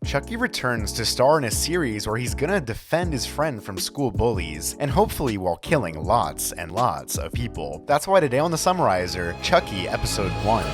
Chucky returns to star in a series where he's gonna defend his friend from school bullies, and hopefully while killing lots and lots of people. That's why today on the Summarizer, Chucky Episode 1.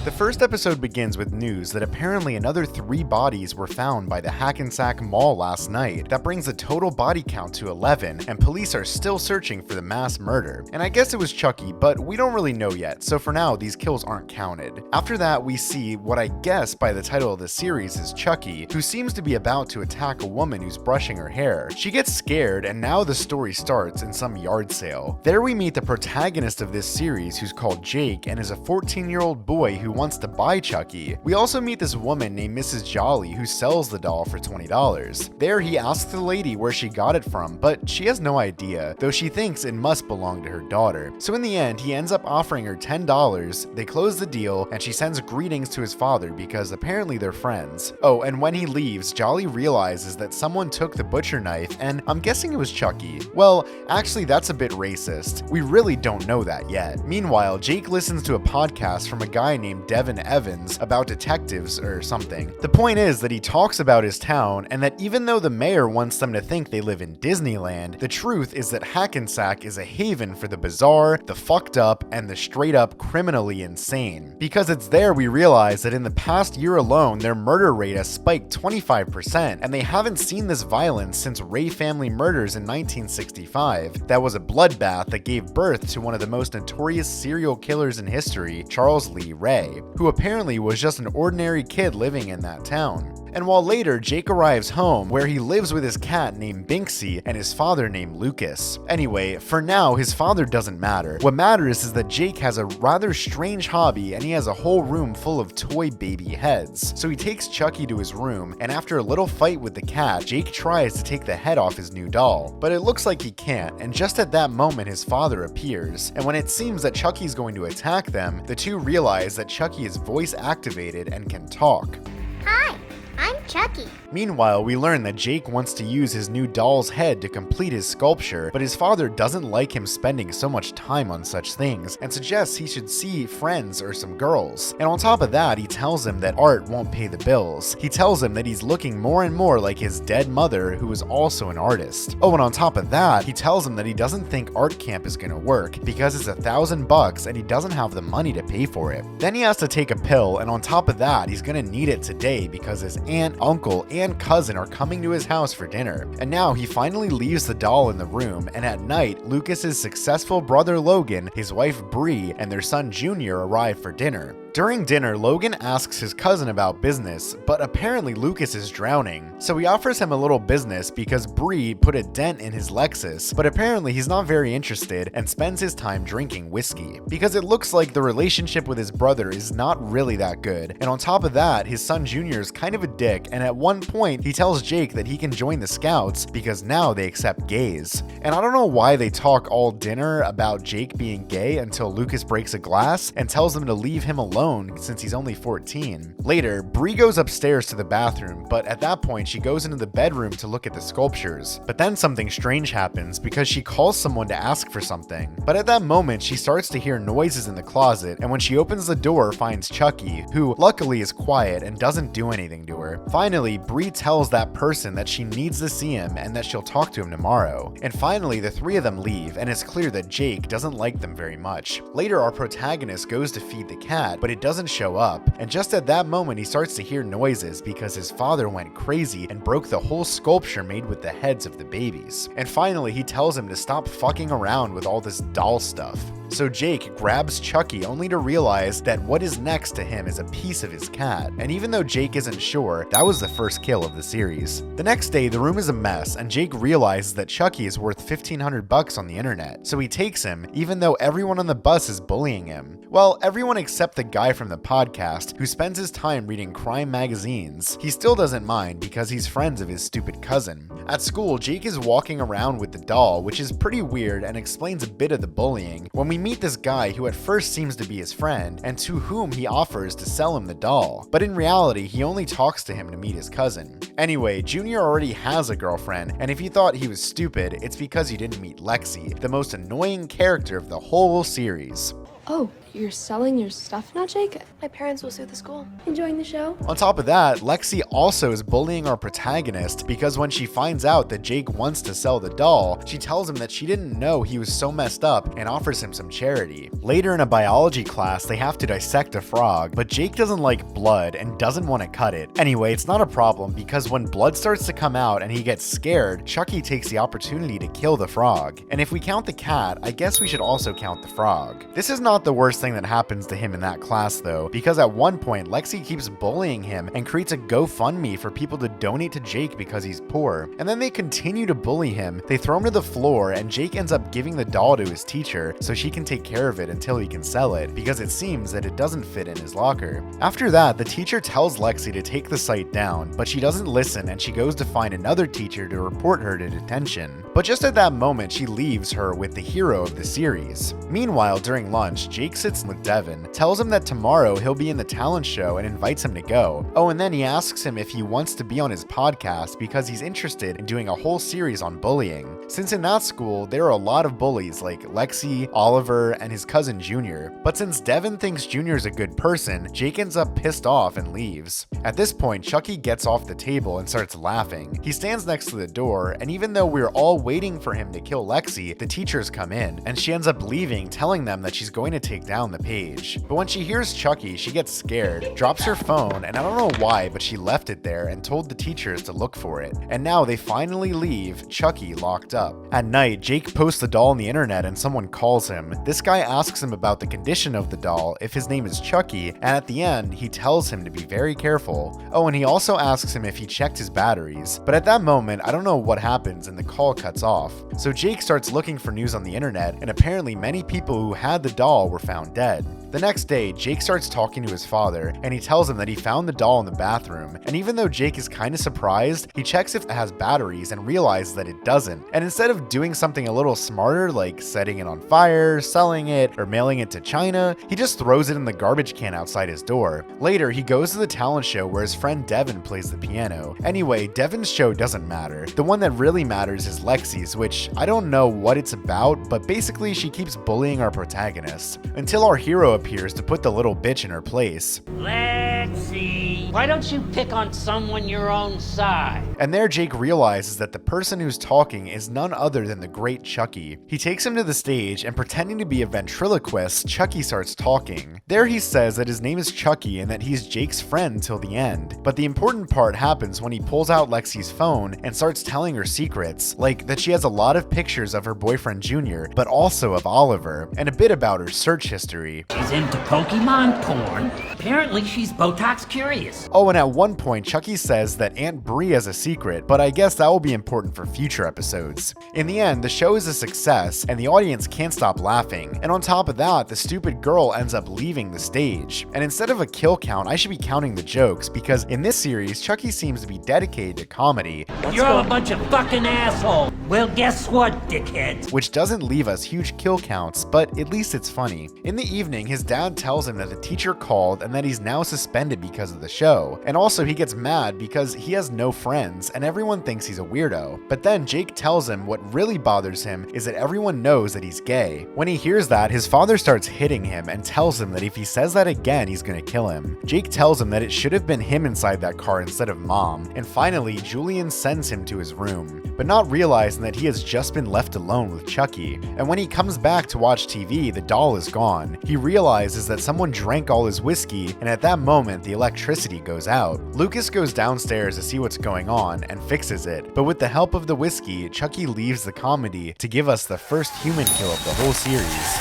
The first episode begins with news that apparently another 3 bodies were found by the Hackensack Mall last night. That brings the total body count to 11, and police are still searching for the mass murder. And I guess it was Chucky, but we don't really know yet, so for now, these kills aren't counted. After that, we see what I guess by the title of the series is Chucky, who seems to be about to attack a woman who's brushing her hair. She gets scared, and now the story starts in some yard sale. There we meet the protagonist of this series, who's called Jake, and is a 14-year-old boy who wants to buy Chucky. We also meet this woman named Mrs. Jolly who sells the doll for $20. There he asks the lady where she got it from, but she has no idea, though she thinks it must belong to her daughter. So in the end, he ends up offering her $10, they close the deal, and she sends greetings to his father because apparently they're friends. Oh, and when he leaves, Jolly realizes that someone took the butcher knife, and I'm guessing it was Chucky. Well, actually that's a bit racist. We really don't know that yet. Meanwhile, Jake listens to a podcast from a guy named Devin Evans about detectives or something. The point is that he talks about his town, and that even though the mayor wants them to think they live in Disneyland, the truth is that Hackensack is a haven for the bizarre, the fucked up, and the straight up criminally insane. Because it's there we realize that in the past year alone, their murder rate has spiked 25%, and they haven't seen this violence since Ray family murders in 1965. That was a bloodbath that gave birth to one of the most notorious serial killers in history, Charles Lee Ray, who apparently was just an ordinary kid living in that town. And while later, Jake arrives home where he lives with his cat named Binksy and his father named Lucas. Anyway, for now, his father doesn't matter. What matters is that Jake has a rather strange hobby and he has a whole room full of toy baby heads. So he takes Chucky to his room, and after a little fight with the cat, Jake tries to take the head off his new doll. But it looks like he can't, and just at that moment his father appears. And when it seems that Chucky's going to attack them, the two realize that Chucky is voice activated and can talk. Hi, I'm Chucky. Meanwhile, we learn that Jake wants to use his new doll's head to complete his sculpture, but his father doesn't like him spending so much time on such things and suggests he should see friends or some girls. And on top of that, he tells him that art won't pay the bills. He tells him that he's looking more and more like his dead mother, who is also an artist. Oh, and on top of that, he tells him that he doesn't think art camp is gonna work because it's $1,000 and he doesn't have the money to pay for it. Then he has to take a pill, and on top of that, he's gonna need it today because his aunt, uncle, and cousin are coming to his house for dinner. And now he finally leaves the doll in the room, and at night, Lucas's successful brother Logan, his wife Bree, and their son Junior arrive for dinner. During dinner, Logan asks his cousin about business, but apparently Lucas is drowning. So he offers him a little business because Bree put a dent in his Lexus, but apparently he's not very interested and spends his time drinking whiskey. Because it looks like the relationship with his brother is not really that good, and on top of that, his son Junior is kind of a dick, and at one point he tells Jake that he can join the Scouts because now they accept gays. And I don't know why they talk all dinner about Jake being gay until Lucas breaks a glass and tells them to leave him alone since he's only 14. Later, Bree goes upstairs to the bathroom, but at that point she goes into the bedroom to look at the sculptures. But then something strange happens because she calls someone to ask for something. But at that moment, she starts to hear noises in the closet, and when she opens the door, finds Chucky, who luckily is quiet and doesn't do anything to her. Finally, Bree tells that person that she needs to see him and that she'll talk to him tomorrow. And finally, the 3 of them leave, and it's clear that Jake doesn't like them very much. Later, our protagonist goes to feed the cat, but it doesn't show up, and just at that moment he starts to hear noises because his father went crazy and broke the whole sculpture made with the heads of the babies. And finally he tells him to stop fucking around with all this doll stuff. So Jake grabs Chucky only to realize that what is next to him is a piece of his cat, and even though Jake isn't sure, that was the first kill of the series. The next day the room is a mess, and Jake realizes that Chucky is worth $1,500 on the internet, so he takes him even though everyone on the bus is bullying him. Well, everyone except the guy from the podcast who spends his time reading crime magazines. He still doesn't mind because he's friends of his stupid cousin. At school, Jake is walking around with the doll, which is pretty weird and explains a bit of the bullying, when we meet this guy who at first seems to be his friend and to whom he offers to sell him the doll, but in reality he only talks to him to meet his cousin. Anyway, Junior already has a girlfriend, and if you thought he was stupid, it's because you didn't meet Lexi, the most annoying character of the whole series. Oh, you're selling your stuff now, Jake? My parents will sue the school. Enjoying the show? On top of that, Lexi also is bullying our protagonist because when she finds out that Jake wants to sell the doll, she tells him that she didn't know he was so messed up and offers him some charity. Later in a biology class, they have to dissect a frog, but Jake doesn't like blood and doesn't want to cut it. Anyway, it's not a problem because when blood starts to come out and he gets scared, Chucky takes the opportunity to kill the frog. And if we count the cat, I guess we should also count the frog. This is not the worst thing that happens to him in that class though, because at one point Lexi keeps bullying him and creates a GoFundMe for people to donate to Jake because he's poor. And then they continue to bully him, they throw him to the floor, and Jake ends up giving the doll to his teacher so she can take care of it until he can sell it, because it seems that it doesn't fit in his locker. After that, the teacher tells Lexi to take the site down, but she doesn't listen and she goes to find another teacher to report her to detention. But just at that moment, she leaves her with the hero of the series. Meanwhile, during lunch, Jake sits with Devin, tells him that tomorrow he'll be in the talent show and invites him to go. Oh, and then he asks him if he wants to be on his podcast because he's interested in doing a whole series on bullying. Since in that school, there are a lot of bullies like Lexi, Oliver, and his cousin Junior. But since Devin thinks Junior's a good person, Jake ends up pissed off and leaves. At this point, Chucky gets off the table and starts laughing. He stands next to the door, and even though we're all waiting for him to kill Lexi, the teachers come in, and she ends up leaving, telling them that she's going to take down the page. But when she hears Chucky, she gets scared, drops her phone, and I don't know why, but she left it there and told the teachers to look for it. And now they finally leave Chucky locked up. At night, Jake posts the doll on the internet and someone calls him. This guy asks him about the condition of the doll, if his name is Chucky, and at the end, he tells him to be very careful. Oh, and he also asks him if he checked his batteries. But at that moment, I don't know what happens and the call cuts off. So Jake starts looking for news on the internet, and apparently many people who had the doll were found dead. The next day, Jake starts talking to his father, and he tells him that he found the doll in the bathroom, and even though Jake is kinda surprised, he checks if it has batteries and realizes that it doesn't. And instead of doing something a little smarter, like setting it on fire, selling it, or mailing it to China, he just throws it in the garbage can outside his door. Later, he goes to the talent show where his friend Devin plays the piano. Anyway, Devin's show doesn't matter. The one that really matters is Lexi's, which I don't know what it's about, but basically she keeps bullying our protagonist, until our hero appears to put the little bitch in her place. Lexi, why don't you pick on someone your own size? And there Jake realizes that the person who's talking is none other than the great Chucky. He takes him to the stage, and pretending to be a ventriloquist, Chucky starts talking. There he says that his name is Chucky and that he's Jake's friend till the end. But the important part happens when he pulls out Lexi's phone and starts telling her secrets, like that she has a lot of pictures of her boyfriend Junior, but also of Oliver, and a bit about her search history. She's into Pokemon porn. Apparently she's Botox curious. Oh, and at one point, Chucky says that Aunt Bree has a secret, but I guess that will be important for future episodes. In the end, the show is a success, and the audience can't stop laughing. And on top of that, the stupid girl ends up leaving the stage. And instead of a kill count, I should be counting the jokes, because in this series, Chucky seems to be dedicated to comedy. You're all a bunch of fucking assholes. Well, guess what, dickheads? Which doesn't leave us huge kill counts, but at least it's funny. In the evening, his dad tells him that the teacher called and that he's now suspended because of the show. And also he gets mad because he has no friends and everyone thinks he's a weirdo. But then Jake tells him what really bothers him is that everyone knows that he's gay. When he hears that, his father starts hitting him and tells him that if he says that again, he's gonna kill him. Jake tells him that it should have been him inside that car instead of mom. And finally, Julian sends him to his room, but not realizing that he has just been left alone with Chucky. And when he comes back to watch TV, the doll is gone. He realizes that someone drank all his whiskey, and at that moment, the electricity goes out. Lucas goes downstairs to see what's going on and fixes it, but with the help of the whiskey, Chucky leaves the comedy to give us the first human kill of the whole series.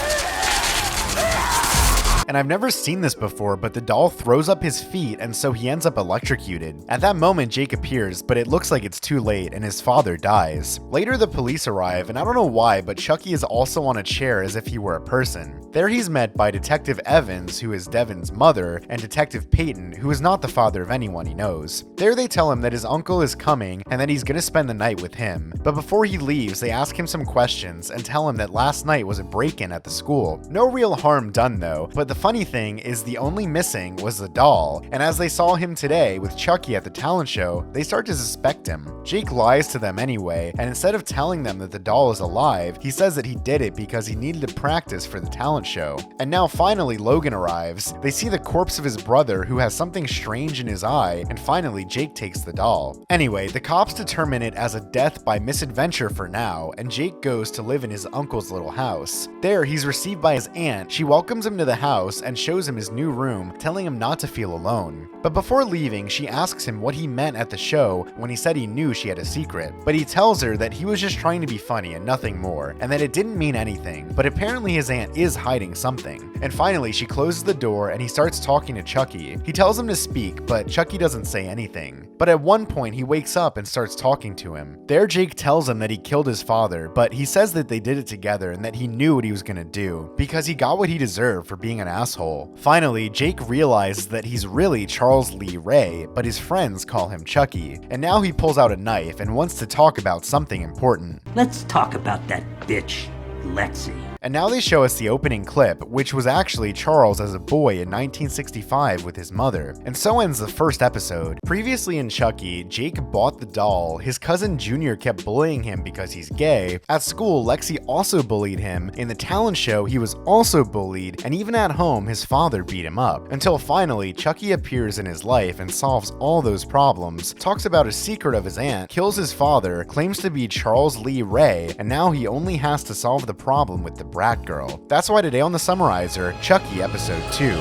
And I've never seen this before, but the doll throws up his feet and so he ends up electrocuted. At that moment, Jake appears, but it looks like it's too late and his father dies. Later, the police arrive, and I don't know why, but Chucky is also on a chair as if he were a person. There he's met by Detective Evans, who is Devin's mother, and Detective Peyton, who is not the father of anyone he knows. There they tell him that his uncle is coming and that he's gonna spend the night with him. But before he leaves, they ask him some questions and tell him that last night was a break-in at the school. No real harm done though, but the funny thing is the only missing was the doll, and as they saw him today with Chucky at the talent show, they start to suspect him. Jake lies to them anyway, and instead of telling them that the doll is alive, he says that he did it because he needed to practice for the talent show. And now finally Logan arrives. They see the corpse of his brother who has something strange in his eye, and finally Jake takes the doll. Anyway, the cops determine it as a death by misadventure for now, and Jake goes to live in his uncle's little house. There, he's received by his aunt. She welcomes him to the house and shows him his new room, telling him not to feel alone. But before leaving, she asks him what he meant at the show when he said he knew she had a secret. But he tells her that he was just trying to be funny and nothing more, and that it didn't mean anything, but apparently his aunt is hiding something. And finally, she closes the door and he starts talking to Chucky. He tells him to speak, but Chucky doesn't say anything. But at one point, he wakes up and starts talking to him. There, Jake tells him that he killed his father, but he says that they did it together and that he knew what he was gonna do, because he got what he deserved for being an asshole. Finally, Jake realizes that he's really Charles Lee Ray, but his friends call him Chucky. And now he pulls out a knife and wants to talk about something important. Let's talk about that bitch, Lexi. And now they show us the opening clip, which was actually Charles as a boy in 1965 with his mother. And so ends the first episode. Previously in Chucky, Jake bought the doll, his cousin Junior kept bullying him because he's gay, at school Lexi also bullied him, in the talent show he was also bullied, and even at home his father beat him up. Until finally, Chucky appears in his life and solves all those problems, talks about a secret of his aunt, kills his father, claims to be Charles Lee Ray, and now he only has to solve the problem with the brat girl. That's why today on the Summarizer, Chucky Episode 2.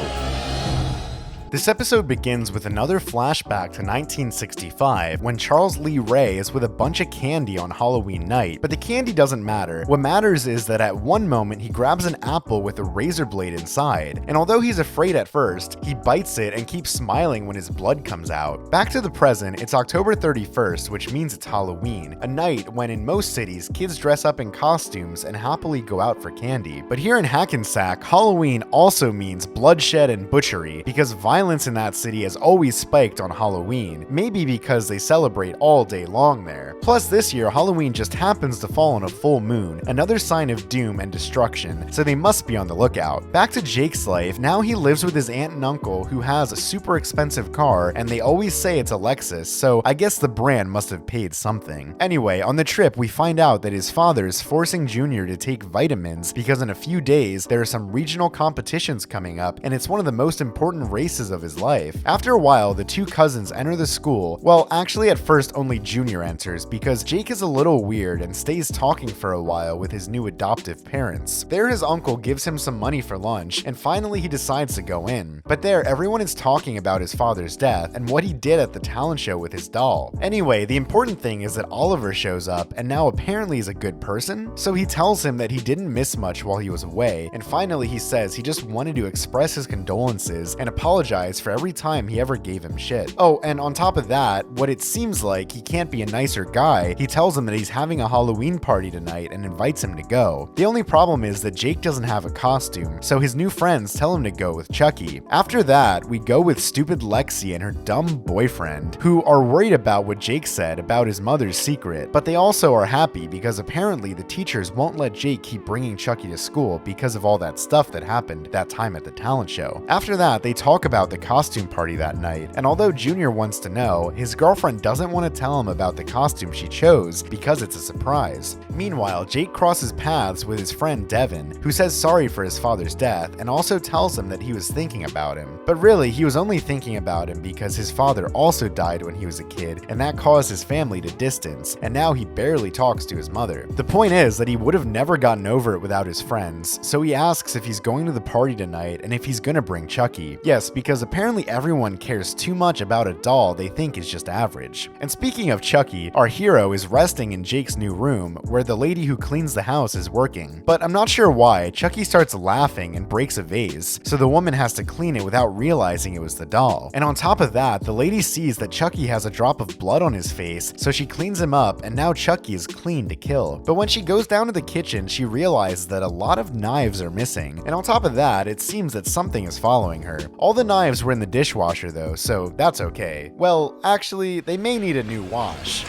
This episode begins with another flashback to 1965 when Charles Lee Ray is with a bunch of candy on Halloween night, but the candy doesn't matter. What matters is that at one moment he grabs an apple with a razor blade inside, and although he's afraid at first, he bites it and keeps smiling when his blood comes out. Back to the present, it's October 31st, which means it's Halloween, a night when in most cities kids dress up in costumes and happily go out for candy. But here in Hackensack, Halloween also means bloodshed and butchery, because violence in that city has always spiked on Halloween, maybe because they celebrate all day long there. Plus this year, Halloween just happens to fall on a full moon, another sign of doom and destruction, so they must be on the lookout. Back to Jake's life, now he lives with his aunt and uncle who has a super expensive car, and they always say it's a Lexus, so I guess the brand must have paid something. Anyway, on the trip we find out that his father is forcing Junior to take vitamins because in a few days there are some regional competitions coming up, and it's one of the most important races of his life. After a while, the two cousins enter the school. Well, actually at first only Junior enters because Jake is a little weird and stays talking for a while with his new adoptive parents. There his uncle gives him some money for lunch, and finally he decides to go in. But there everyone is talking about his father's death and what he did at the talent show with his doll. Anyway, the important thing is that Oliver shows up and now apparently is a good person, so he tells him that he didn't miss much while he was away, and finally he says he just wanted to express his condolences and apologize for every time he ever gave him shit. Oh, and on top of that, what it seems like he can't be a nicer guy, he tells him that he's having a Halloween party tonight and invites him to go. The only problem is that Jake doesn't have a costume, so his new friends tell him to go with Chucky. After that, we go with stupid Lexi and her dumb boyfriend, who are worried about what Jake said about his mother's secret, but they also are happy because apparently the teachers won't let Jake keep bringing Chucky to school because of all that stuff that happened that time at the talent show. After that, they talk about the costume party that night, and although Junior wants to know, his girlfriend doesn't want to tell him about the costume she chose because it's a surprise. Meanwhile, Jake crosses paths with his friend Devin, who says sorry for his father's death and also tells him that he was thinking about him. But really, he was only thinking about him because his father also died when he was a kid, and that caused his family to distance, and now he barely talks to his mother. The point is that he would have never gotten over it without his friends, so he asks if he's going to the party tonight and if he's gonna bring Chucky. Yes, because apparently everyone cares too much about a doll they think is just average. And speaking of Chucky, our hero is resting in Jake's new room, where the lady who cleans the house is working. But I'm not sure why, Chucky starts laughing and breaks a vase, so the woman has to clean it without realizing it was the doll. And on top of that, the lady sees that Chucky has a drop of blood on his face, so she cleans him up, and now Chucky is clean to kill. But when she goes down to the kitchen, she realizes that a lot of knives are missing, and on top of that, it seems that something is following her. All the knives were in the dishwasher though, so that's okay. Well, actually, they may need a new wash.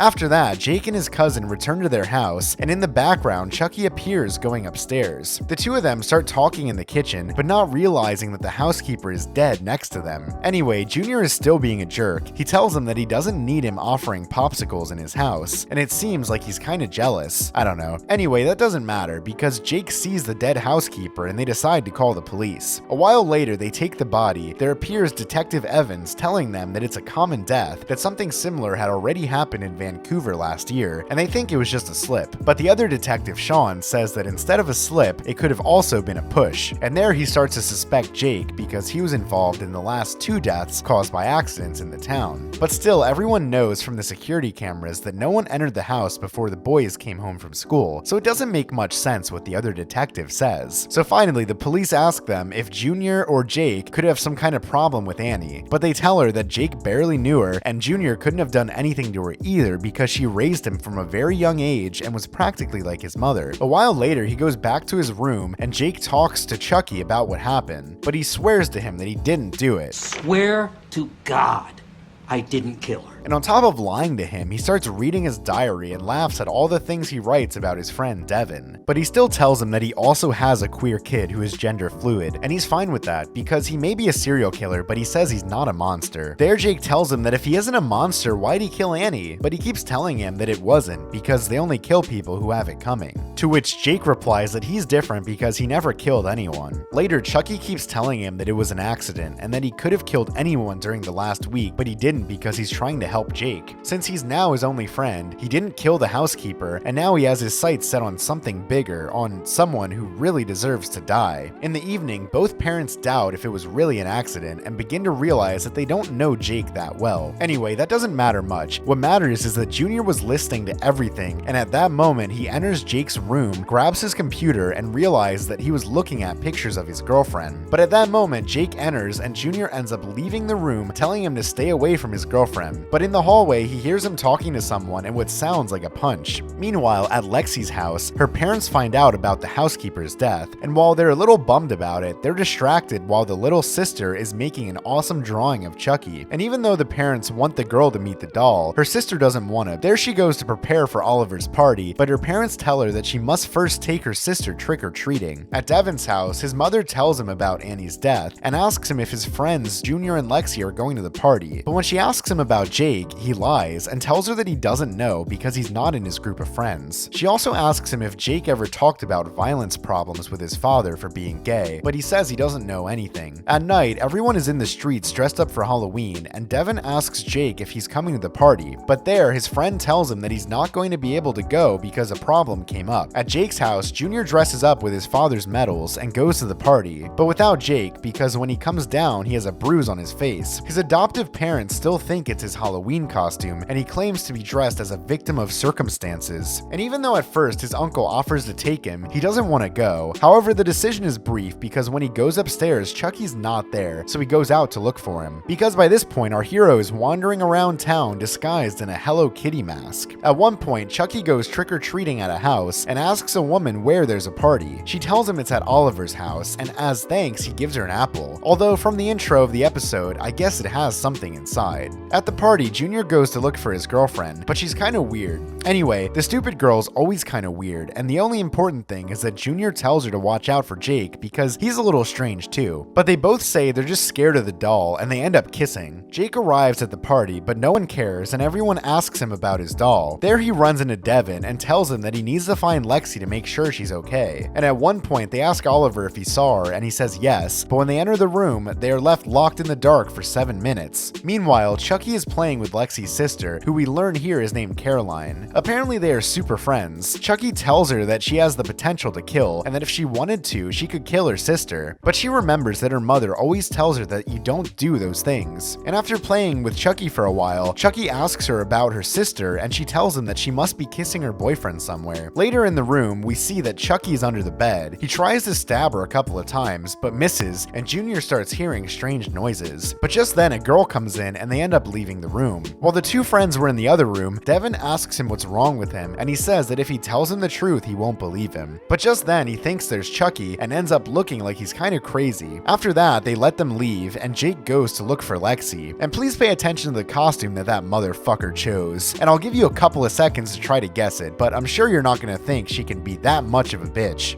After that, Jake and his cousin return to their house, and in the background, Chucky appears going upstairs. The two of them start talking in the kitchen, but not realizing that the housekeeper is dead next to them. Anyway, Junior is still being a jerk. He tells him that he doesn't need him offering popsicles in his house, and it seems like he's kinda jealous. I don't know. Anyway, that doesn't matter because Jake sees the dead housekeeper and they decide to call the police. A while later, they take the body. There appears Detective Evans telling them that it's a common death, that something similar had already happened in Vancouver last year, and they think it was just a slip. But the other detective, Sean, says that instead of a slip, it could have also been a push. And there he starts to suspect Jake because he was involved in the last 2 deaths caused by accidents in the town. But still, everyone knows from the security cameras that no one entered the house before the boys came home from school, so it doesn't make much sense what the other detective says. So finally, the police ask them if Junior or Jake could have some kind of problem with Annie, but they tell her that Jake barely knew her and Junior couldn't have done anything to her either because she raised him from a very young age and was practically like his mother. A while later, he goes back to his room and Jake talks to Chucky about what happened, but he swears to him that he didn't do it. Swear to God, I didn't kill her. And on top of lying to him, he starts reading his diary and laughs at all the things he writes about his friend Devin. But he still tells him that he also has a queer kid who is gender fluid, and he's fine with that because he may be a serial killer, but he says he's not a monster. There, Jake tells him that if he isn't a monster, why'd he kill Annie? But he keeps telling him that it wasn't because they only kill people who have it coming. To which Jake replies that he's different because he never killed anyone. Later, Chucky keeps telling him that it was an accident and that he could have killed anyone during the last week, but he didn't because he's trying to help Jake. Since he's now his only friend, he didn't kill the housekeeper, and now he has his sights set on something bigger, on someone who really deserves to die. In the evening, both parents doubt if it was really an accident and begin to realize that they don't know Jake that well. Anyway, that doesn't matter much. What matters is that Junior was listening to everything, and at that moment, he enters Jake's room, grabs his computer, and realizes that he was looking at pictures of his girlfriend. But at that moment, Jake enters, and Junior ends up leaving the room, telling him to stay away from his girlfriend. But in the hallway, he hears him talking to someone and what sounds like a punch. Meanwhile, at Lexi's house, her parents find out about the housekeeper's death, and while they're a little bummed about it, they're distracted while the little sister is making an awesome drawing of Chucky. And even though the parents want the girl to meet the doll, her sister doesn't want to. There she goes to prepare for Oliver's party, but her parents tell her that she must first take her sister trick-or-treating. At Devin's house, his mother tells him about Annie's death and asks him if his friends Junior and Lexi are going to the party. But when she asks him about Jake, he lies and tells her that he doesn't know because he's not in his group of friends. She also asks him if Jake ever talked about violence problems with his father for being gay, but he says he doesn't know anything. At night, everyone is in the streets dressed up for Halloween, and Devin asks Jake if he's coming to the party, but there, his friend tells him that he's not going to be able to go because a problem came up. At Jake's house, Junior dresses up with his father's medals and goes to the party, but without Jake because when he comes down, he has a bruise on his face. His adoptive parents still think it's his Halloween costume, and he claims to be dressed as a victim of circumstances. And even though at first his uncle offers to take him, he doesn't want to go. However, the decision is brief because when he goes upstairs, Chucky's not there, so he goes out to look for him. Because by this point, our hero is wandering around town disguised in a Hello Kitty mask. At one point, Chucky goes trick-or-treating at a house and asks a woman where there's a party. She tells him it's at Oliver's house, and as thanks, he gives her an apple. Although from the intro of the episode, I guess it has something inside. At the party, Junior goes to look for his girlfriend, but she's kinda weird. Anyway, the stupid girl's always kinda weird, and the only important thing is that Junior tells her to watch out for Jake because he's a little strange too. But they both say they're just scared of the doll, and they end up kissing. Jake arrives at the party, but no one cares, and everyone asks him about his doll. There he runs into Devin and tells him that he needs to find Lexi to make sure she's okay. And at one point, they ask Oliver if he saw her, and he says yes, but when they enter the room, they are left locked in the dark for 7 minutes. Meanwhile, Chucky is playing with Lexi's sister, who we learn here is named Caroline. Apparently they are super friends. Chucky tells her that she has the potential to kill, and that if she wanted to, she could kill her sister. But she remembers that her mother always tells her that you don't do those things. And after playing with Chucky for a while, Chucky asks her about her sister, and she tells him that she must be kissing her boyfriend somewhere. Later in the room, we see that Chucky is under the bed. He tries to stab her a couple of times, but misses, and Junior starts hearing strange noises. But just then, a girl comes in, and they end up leaving the room. room. While the two friends were in the other room, Devin asks him what's wrong with him, and he says that if he tells him the truth, he won't believe him. But just then, he thinks there's Chucky and ends up looking like he's kind of crazy. After that, they let them leave, and Jake goes to look for Lexi. And please pay attention to the costume that motherfucker chose. And I'll give you a couple of seconds to try to guess it, but I'm sure you're not gonna think she can be that much of a bitch.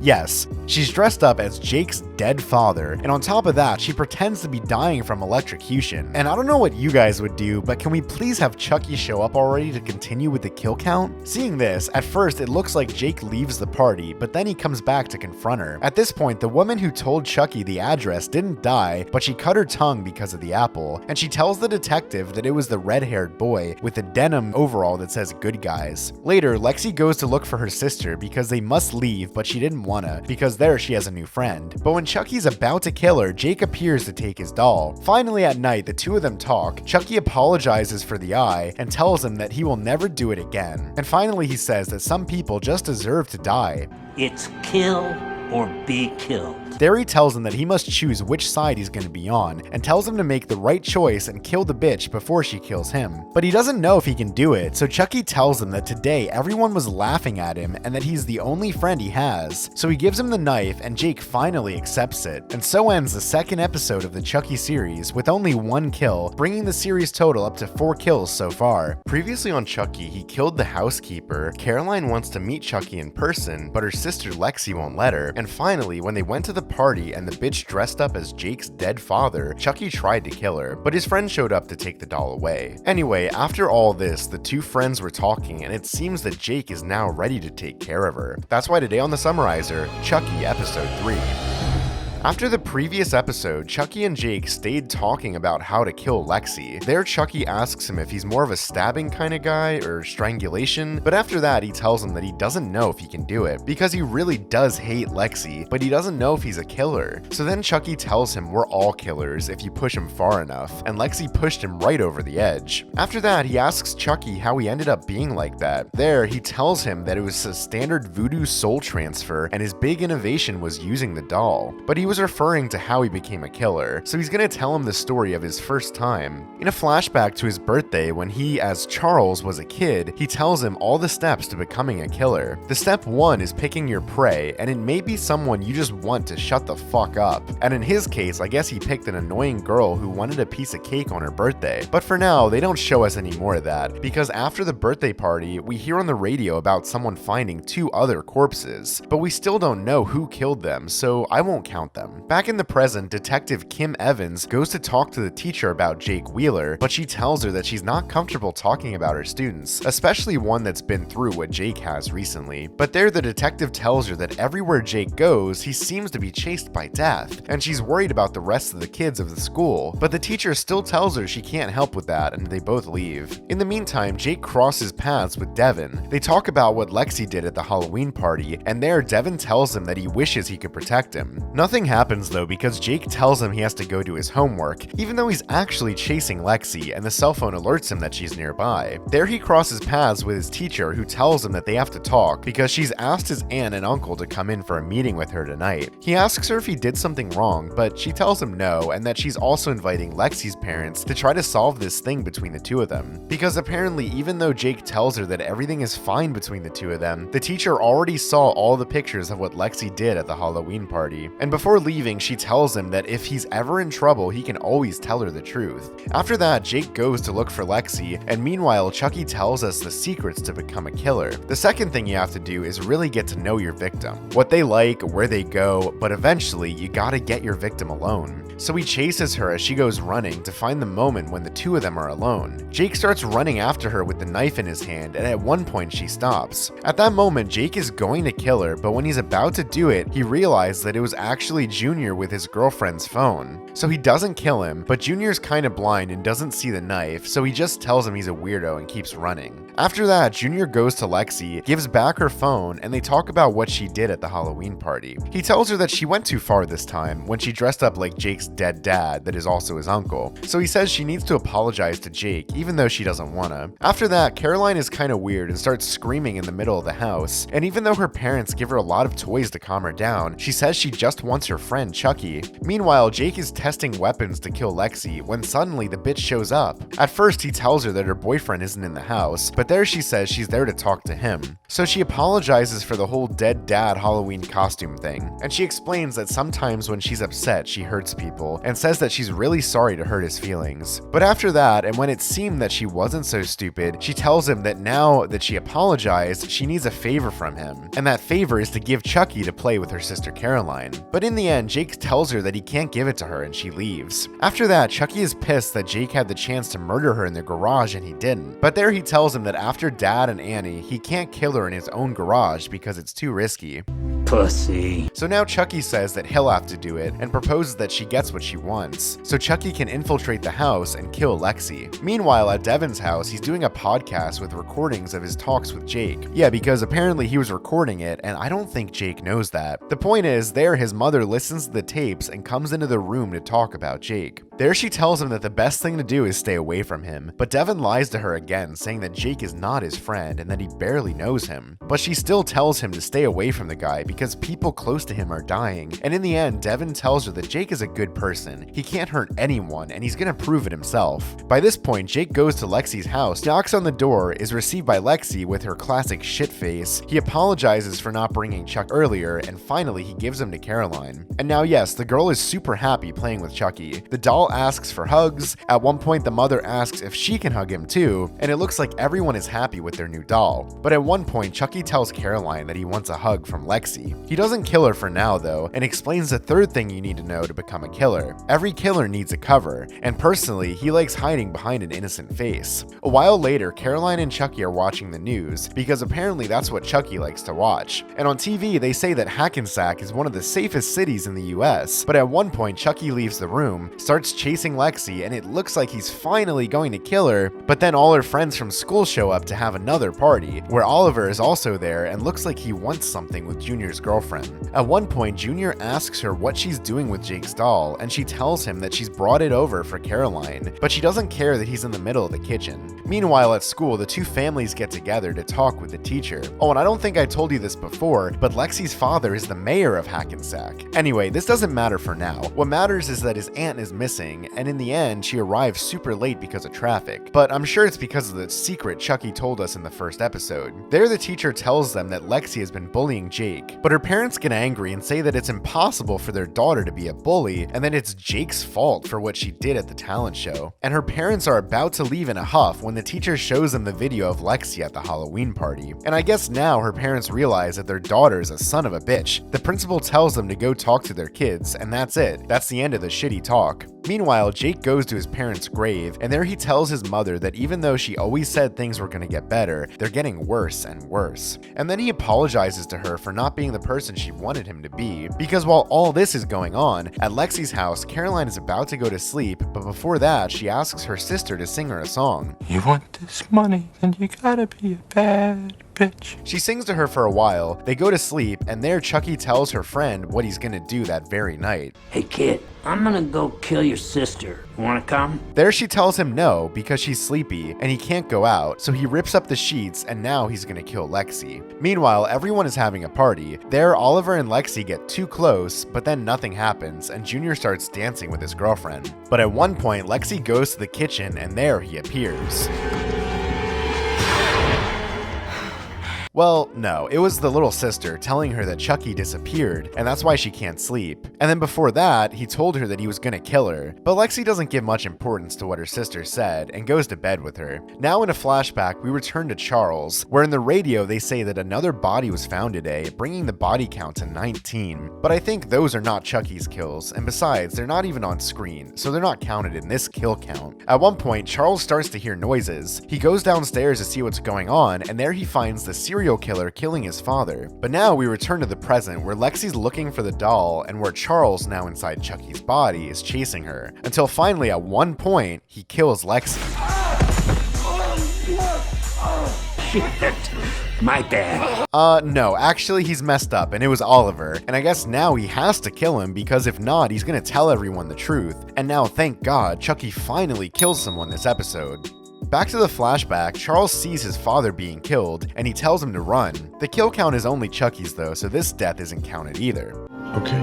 Yes, she's dressed up as Jake's dead father, and on top of that, she pretends to be dying from electrocution. And I don't know what you guys would do, but can we please have Chucky show up already to continue with the kill count? Seeing this, at first it looks like Jake leaves the party, but then he comes back to confront her. At this point, the woman who told Chucky the address didn't die, but she cut her tongue because of the apple, and she tells the detective that it was the red-haired boy with the denim overall that says good guys. Later, Lexi goes to look for her sister because they must leave, but she didn't wanna, because there she has a new friend. But when Chucky's about to kill her, Jake appears to take his doll. Finally at night, the two of them talk. Chucky apologizes for the eye and tells him that he will never do it again. And finally he says that some people just deserve to die. It's kill or be killed. There he tells him that he must choose which side he's going to be on, and tells him to make the right choice and kill the bitch before she kills him. But he doesn't know if he can do it, so Chucky tells him that today everyone was laughing at him and that he's the only friend he has. So he gives him the knife, and Jake finally accepts it. And so ends the second episode of the Chucky series, with only one kill, bringing the series total up to 4 kills so far. Previously on Chucky, he killed the housekeeper. Caroline wants to meet Chucky in person, but her sister Lexi won't let her. And finally, when they went to the party and the bitch dressed up as Jake's dead father, Chucky tried to kill her, but his friend showed up to take the doll away. Anyway, after all this, the two friends were talking, and it seems that Jake is now ready to take care of her. That's why today on the Summarizer, Chucky Episode 3. After the previous episode, Chucky and Jake stayed talking about how to kill Lexi. There, Chucky asks him if he's more of a stabbing kind of guy or strangulation, but after that, he tells him that he doesn't know if he can do it, because he really does hate Lexi, but he doesn't know if he's a killer. So then Chucky tells him we're all killers if you push him far enough, and Lexi pushed him right over the edge. After that, he asks Chucky how he ended up being like that. There, he tells him that it was a standard voodoo soul transfer, and his big innovation was using the doll. But he was referring to how he became a killer, so he's gonna tell him the story of his first time. In a flashback to his birthday when he, as Charles, was a kid, he tells him all the steps to becoming a killer. The step 1 is picking your prey, and it may be someone you just want to shut the fuck up. And in his case, I guess he picked an annoying girl who wanted a piece of cake on her birthday. But for now, they don't show us any more of that, because after the birthday party, we hear on the radio about someone finding 2 other corpses, but we still don't know who killed them, so I won't count them. Back in the present, Detective Kim Evans goes to talk to the teacher about Jake Wheeler, but she tells her that she's not comfortable talking about her students, especially one that's been through what Jake has recently. But there, the detective tells her that everywhere Jake goes, he seems to be chased by death, and she's worried about the rest of the kids of the school. But the teacher still tells her she can't help with that, and they both leave. In the meantime, Jake crosses paths with Devin. They talk about what Lexi did at the Halloween party, and there, Devin tells him that he wishes he could protect him. Nothing happens though, because Jake tells him he has to go do his homework, even though he's actually chasing Lexi, and the cell phone alerts him that she's nearby. There he crosses paths with his teacher, who tells him that they have to talk because she's asked his aunt and uncle to come in for a meeting with her tonight. He asks her if he did something wrong, but she tells him no, and that she's also inviting Lexi's parents to try to solve this thing between the two of them. Because apparently, even though Jake tells her that everything is fine between the two of them, the teacher already saw all the pictures of what Lexi did at the Halloween party. And before leaving, she tells him that if he's ever in trouble, he can always tell her the truth. After that, Jake goes to look for Lexi, and meanwhile, Chucky tells us the secrets to become a killer. The second thing you have to do is really get to know your victim, what they like, where they go, but eventually, you gotta get your victim alone. So he chases her as she goes running to find the moment when the two of them are alone. Jake starts running after her with the knife in his hand, and at one point she stops. At that moment, Jake is going to kill her, but when he's about to do it, he realizes that it was actually Junior with his girlfriend's phone. So he doesn't kill him, but Junior's kind of blind and doesn't see the knife, so he just tells him he's a weirdo and keeps running. After that, Junior goes to Lexi, gives back her phone, and they talk about what she did at the Halloween party. He tells her that she went too far this time when she dressed up like Jake's dead dad that is also his uncle. So he says she needs to apologize to Jake, even though she doesn't wanna. After that, Caroline is kinda weird and starts screaming in the middle of the house, and even though her parents give her a lot of toys to calm her down, she says she just wants her her friend Chucky. Meanwhile, Jake is testing weapons to kill Lexi when suddenly the bitch shows up. At first, he tells her that her boyfriend isn't in the house, but there she says she's there to talk to him. So she apologizes for the whole dead dad Halloween costume thing, and she explains that sometimes when she's upset, she hurts people, and says that she's really sorry to hurt his feelings. But after that, and when it seemed that she wasn't so stupid, she tells him that now that she apologized, she needs a favor from him, and that favor is to give Chucky to play with her sister Caroline. But in the end, Jake tells her that he can't give it to her, and she leaves. After that, Chucky is pissed that Jake had the chance to murder her in the garage and he didn't. But there he tells him that after Dad and Annie, he can't kill her in his own garage because it's too risky. Pussy. So now Chucky says that he'll have to do it and proposes that she gets what she wants, so Chucky can infiltrate the house and kill Lexi. Meanwhile, at Devin's house, he's doing a podcast with recordings of his talks with Jake. Yeah, because apparently he was recording it, and I don't think Jake knows that. The point is, there his mother listens to the tapes and comes into the room to talk about Jake. There she tells him that the best thing to do is stay away from him, but Devin lies to her again, saying that Jake is not his friend and that he barely knows him. But she still tells him to stay away from the guy because people close to him are dying, and in the end, Devin tells her that Jake is a good person. He can't hurt anyone, and he's gonna prove it himself. By this point, Jake goes to Lexi's house, knocks on the door, is received by Lexi with her classic shit face. He apologizes for not bringing Chuck earlier, and finally he gives him to Caroline. And now yes, the girl is super happy playing with Chucky. The doll asks for hugs. At one point, the mother asks if she can hug him too, and it looks like everyone is happy with their new doll. But at one point, Chucky tells Caroline that he wants a hug from Lexi. He doesn't kill her for now though, and explains the third thing you need to know to become a killer. Every killer needs a cover, and personally, he likes hiding behind an innocent face. A while later, Caroline and Chucky are watching the news, because apparently that's what Chucky likes to watch. And on TV, they say that Hackensack is one of the safest cities in the US, but at one point, Chucky leaves the room, starts chasing Lexi, and it looks like he's finally going to kill her, but then all her friends from school show up to have another party, where Oliver is also there and looks like he wants something with Junior's girlfriend. At one point, Junior asks her what she's doing with Jake's doll, and she tells him that she's brought it over for Caroline, but she doesn't care that he's in the middle of the kitchen. Meanwhile, at school, the two families get together to talk with the teacher. Oh, and I don't think I told you this before, but Lexi's father is the mayor of Hackensack. Anyway, this doesn't matter for now. What matters is that his aunt is missing, and in the end, she arrives super late because of traffic. But I'm sure it's because of the secret Chucky told us in the first episode. There, the teacher tells them that Lexi has been bullying Jake, but her parents get angry and say that it's impossible for their daughter to be a bully, and that it's Jake's fault for what she did at the talent show. And her parents are about to leave in a huff when the teacher shows them the video of Lexi at the Halloween party. And I guess now her parents realize that their daughter is a son of a bitch. The principal tells them to go talk to their kids, and that's it. That's the end of the shitty talk. Meanwhile, Jake goes to his parents' grave, and there he tells his mother that even though she always said things were gonna get better, they're getting worse and worse. And then he apologizes to her for not being the person she wanted him to be, because while all this is going on, at Lexi's house, Caroline is about to go to sleep, but before that, she asks her sister to sing her a song. You want this money, then you gotta be a bad bitch. She sings to her for a while, they go to sleep, and there Chucky tells her friend what he's gonna do that very night. Hey kid, I'm gonna go kill your sister. Wanna come? There she tells him no because she's sleepy and he can't go out, so he rips up the sheets and now he's gonna kill Lexi. Meanwhile, everyone is having a party. There, Oliver and Lexi get too close, but then nothing happens and Junior starts dancing with his girlfriend. But at one point, Lexi goes to the kitchen and there he appears. Well, no, it was the little sister telling her that Chucky disappeared, and that's why she can't sleep. And then before that, he told her that he was gonna kill her. But Lexi doesn't give much importance to what her sister said, and goes to bed with her. Now in a flashback, we return to Charles, where in the radio they say that another body was found today, bringing the body count to 19. But I think those are not Chucky's kills, and besides, they're not even on screen, so they're not counted in this kill count. At one point, Charles starts to hear noises. He goes downstairs to see what's going on, and there he finds the serial killer killing his father. But now we return to the present where Lexi's looking for the doll and where Charles, now inside Chucky's body, is chasing her. Until finally at one point, he kills Lexi. Shit, my bad. No, actually he's messed up and it was Oliver. And I guess now he has to kill him because if not, he's gonna tell everyone the truth. And now, thank God, Chucky finally kills someone this episode. Back to the flashback, Charles sees his father being killed, and he tells him to run. The kill count is only Chucky's though, so this death isn't counted either. Okay.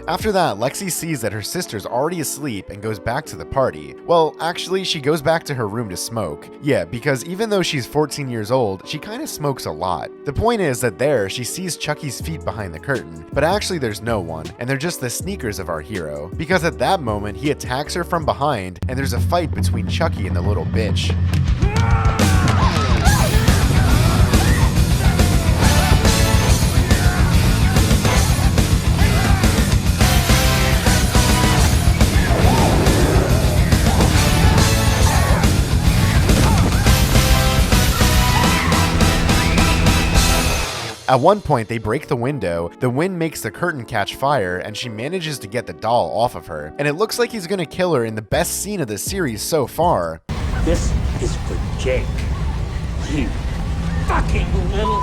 After that, Lexi sees that her sister's already asleep and goes back to the party. Well, actually, she goes back to her room to smoke. Yeah, because even though she's 14 years old, she kinda smokes a lot. The point is that there, she sees Chucky's feet behind the curtain, but actually there's no one, and they're just the sneakers of our hero. Because at that moment, he attacks her from behind, and there's a fight between Chucky and the little bitch. At one point, they break the window, the wind makes the curtain catch fire, and she manages to get the doll off of her. And it looks like he's gonna kill her in the best scene of the series so far. This is for Jake. You fucking little...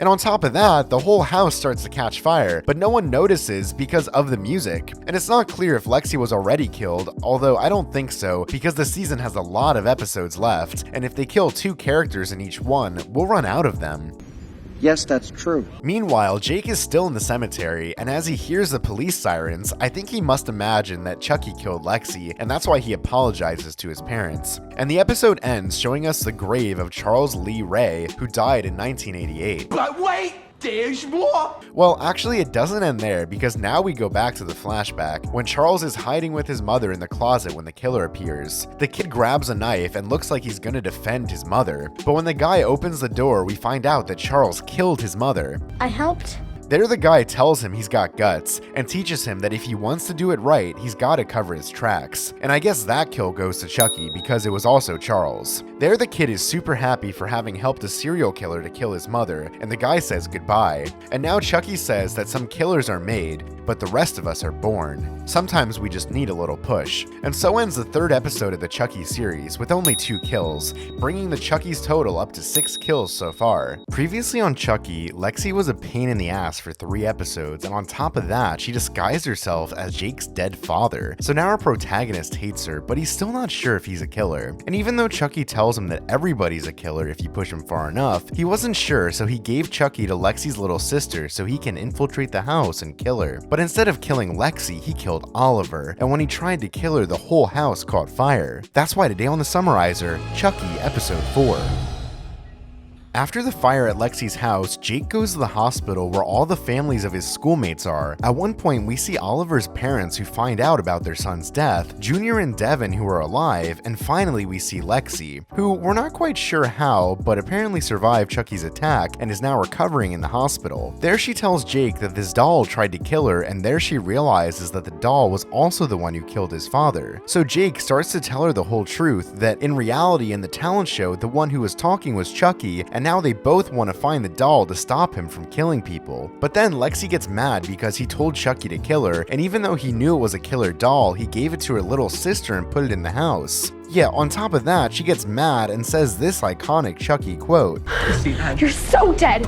And on top of that, the whole house starts to catch fire, but no one notices because of the music. And it's not clear if Lexi was already killed, although I don't think so, because the season has a lot of episodes left, and if they kill 2 characters in each one, we'll run out of them. Yes, that's true. Meanwhile, Jake is still in the cemetery, and as he hears the police sirens, I think he must imagine that Chucky killed Lexi, and that's why he apologizes to his parents. And the episode ends showing us the grave of Charles Lee Ray, who died in 1988. But wait! There's more! Well, actually it doesn't end there, because now we go back to the flashback, when Charles is hiding with his mother in the closet when the killer appears. The kid grabs a knife and looks like he's gonna defend his mother, but when the guy opens the door, we find out that Charles killed his mother. I helped. There the guy tells him he's got guts, and teaches him that if he wants to do it right, he's gotta cover his tracks. And I guess that kill goes to Chucky, because it was also Charles. There the kid is super happy for having helped a serial killer to kill his mother, and the guy says goodbye. And now Chucky says that some killers are made, but the rest of us are born. Sometimes we just need a little push. And so ends the 3rd episode of the Chucky series, with only 2 kills, bringing the Chucky's total up to 6 kills so far. Previously on Chucky, Lexi was a pain in the ass for 3 episodes, and on top of that, she disguised herself as Jake's dead father. So now our protagonist hates her, but he's still not sure if he's a killer. And even though Chucky tells him that everybody's a killer if you push him far enough, he wasn't sure, so he gave Chucky to Lexi's little sister so he can infiltrate the house and kill her. But instead of killing Lexi, he killed Oliver, and when he tried to kill her, the whole house caught fire. That's why today on the Summarizer, Chucky Episode 4. After the fire at Lexi's house, Jake goes to the hospital where all the families of his schoolmates are. At one point, we see Oliver's parents who find out about their son's death, Junior and Devin who are alive, and finally we see Lexi, who we're not quite sure how, but apparently survived Chucky's attack and is now recovering in the hospital. There she tells Jake that this doll tried to kill her, and there she realizes that the doll was also the one who killed his father. So Jake starts to tell her the whole truth, that in reality in the talent show, the one who was talking was Chucky, and now they both want to find the doll to stop him from killing people. But then Lexi gets mad because he told Chucky to kill her, and even though he knew it was a killer doll, he gave it to her little sister and put it in the house. Yeah, on top of that, she gets mad and says this iconic Chucky quote. You're so dead.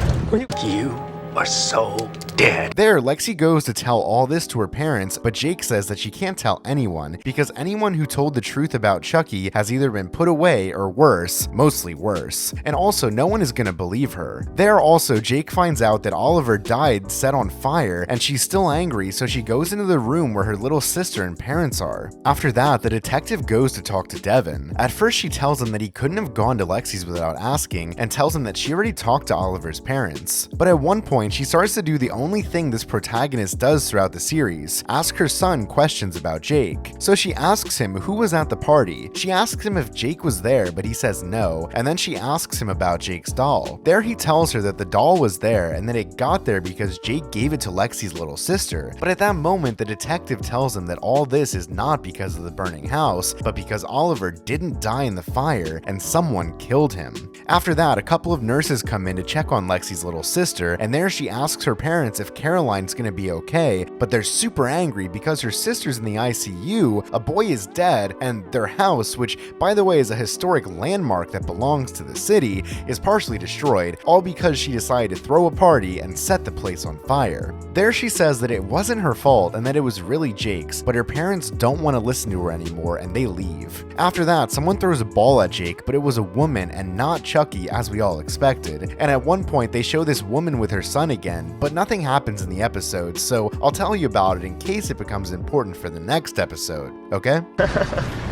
You are so dead. There, Lexi goes to tell all this to her parents, but Jake says that she can't tell anyone because anyone who told the truth about Chucky has either been put away or worse, mostly worse. And also, no one is gonna believe her. There also, Jake finds out that Oliver died set on fire, and she's still angry, so she goes into the room where her little sister and parents are. After that, the detective goes to talk to Devin. At first, she tells him that he couldn't have gone to Lexi's without asking, and tells him that she already talked to Oliver's parents. But at one point, she starts to do the only thing this protagonist does throughout the series, ask her son questions about Jake. So she asks him who was at the party. She asks him if Jake was there, but he says no, and then she asks him about Jake's doll. There he tells her that the doll was there and that it got there because Jake gave it to Lexi's little sister. But at that moment, the detective tells him that all this is not because of the burning house, but because Oliver didn't die in the fire and someone killed him. After that, a couple of nurses come in to check on Lexi's little sister, and there she asks her parents if Caroline's gonna be okay, but they're super angry because her sister's in the ICU, a boy is dead, and their house, which by the way is a historic landmark that belongs to the city, is partially destroyed, all because she decided to throw a party and set the place on fire. There she says that it wasn't her fault and that it was really Jake's, but her parents don't want to listen to her anymore and they leave. After that, someone throws a ball at Jake, but it was a woman and not Chucky as we all expected, and at one point they show this woman with her son again, but nothing happens in the episode, so I'll tell you about it in case it becomes important for the next episode, okay?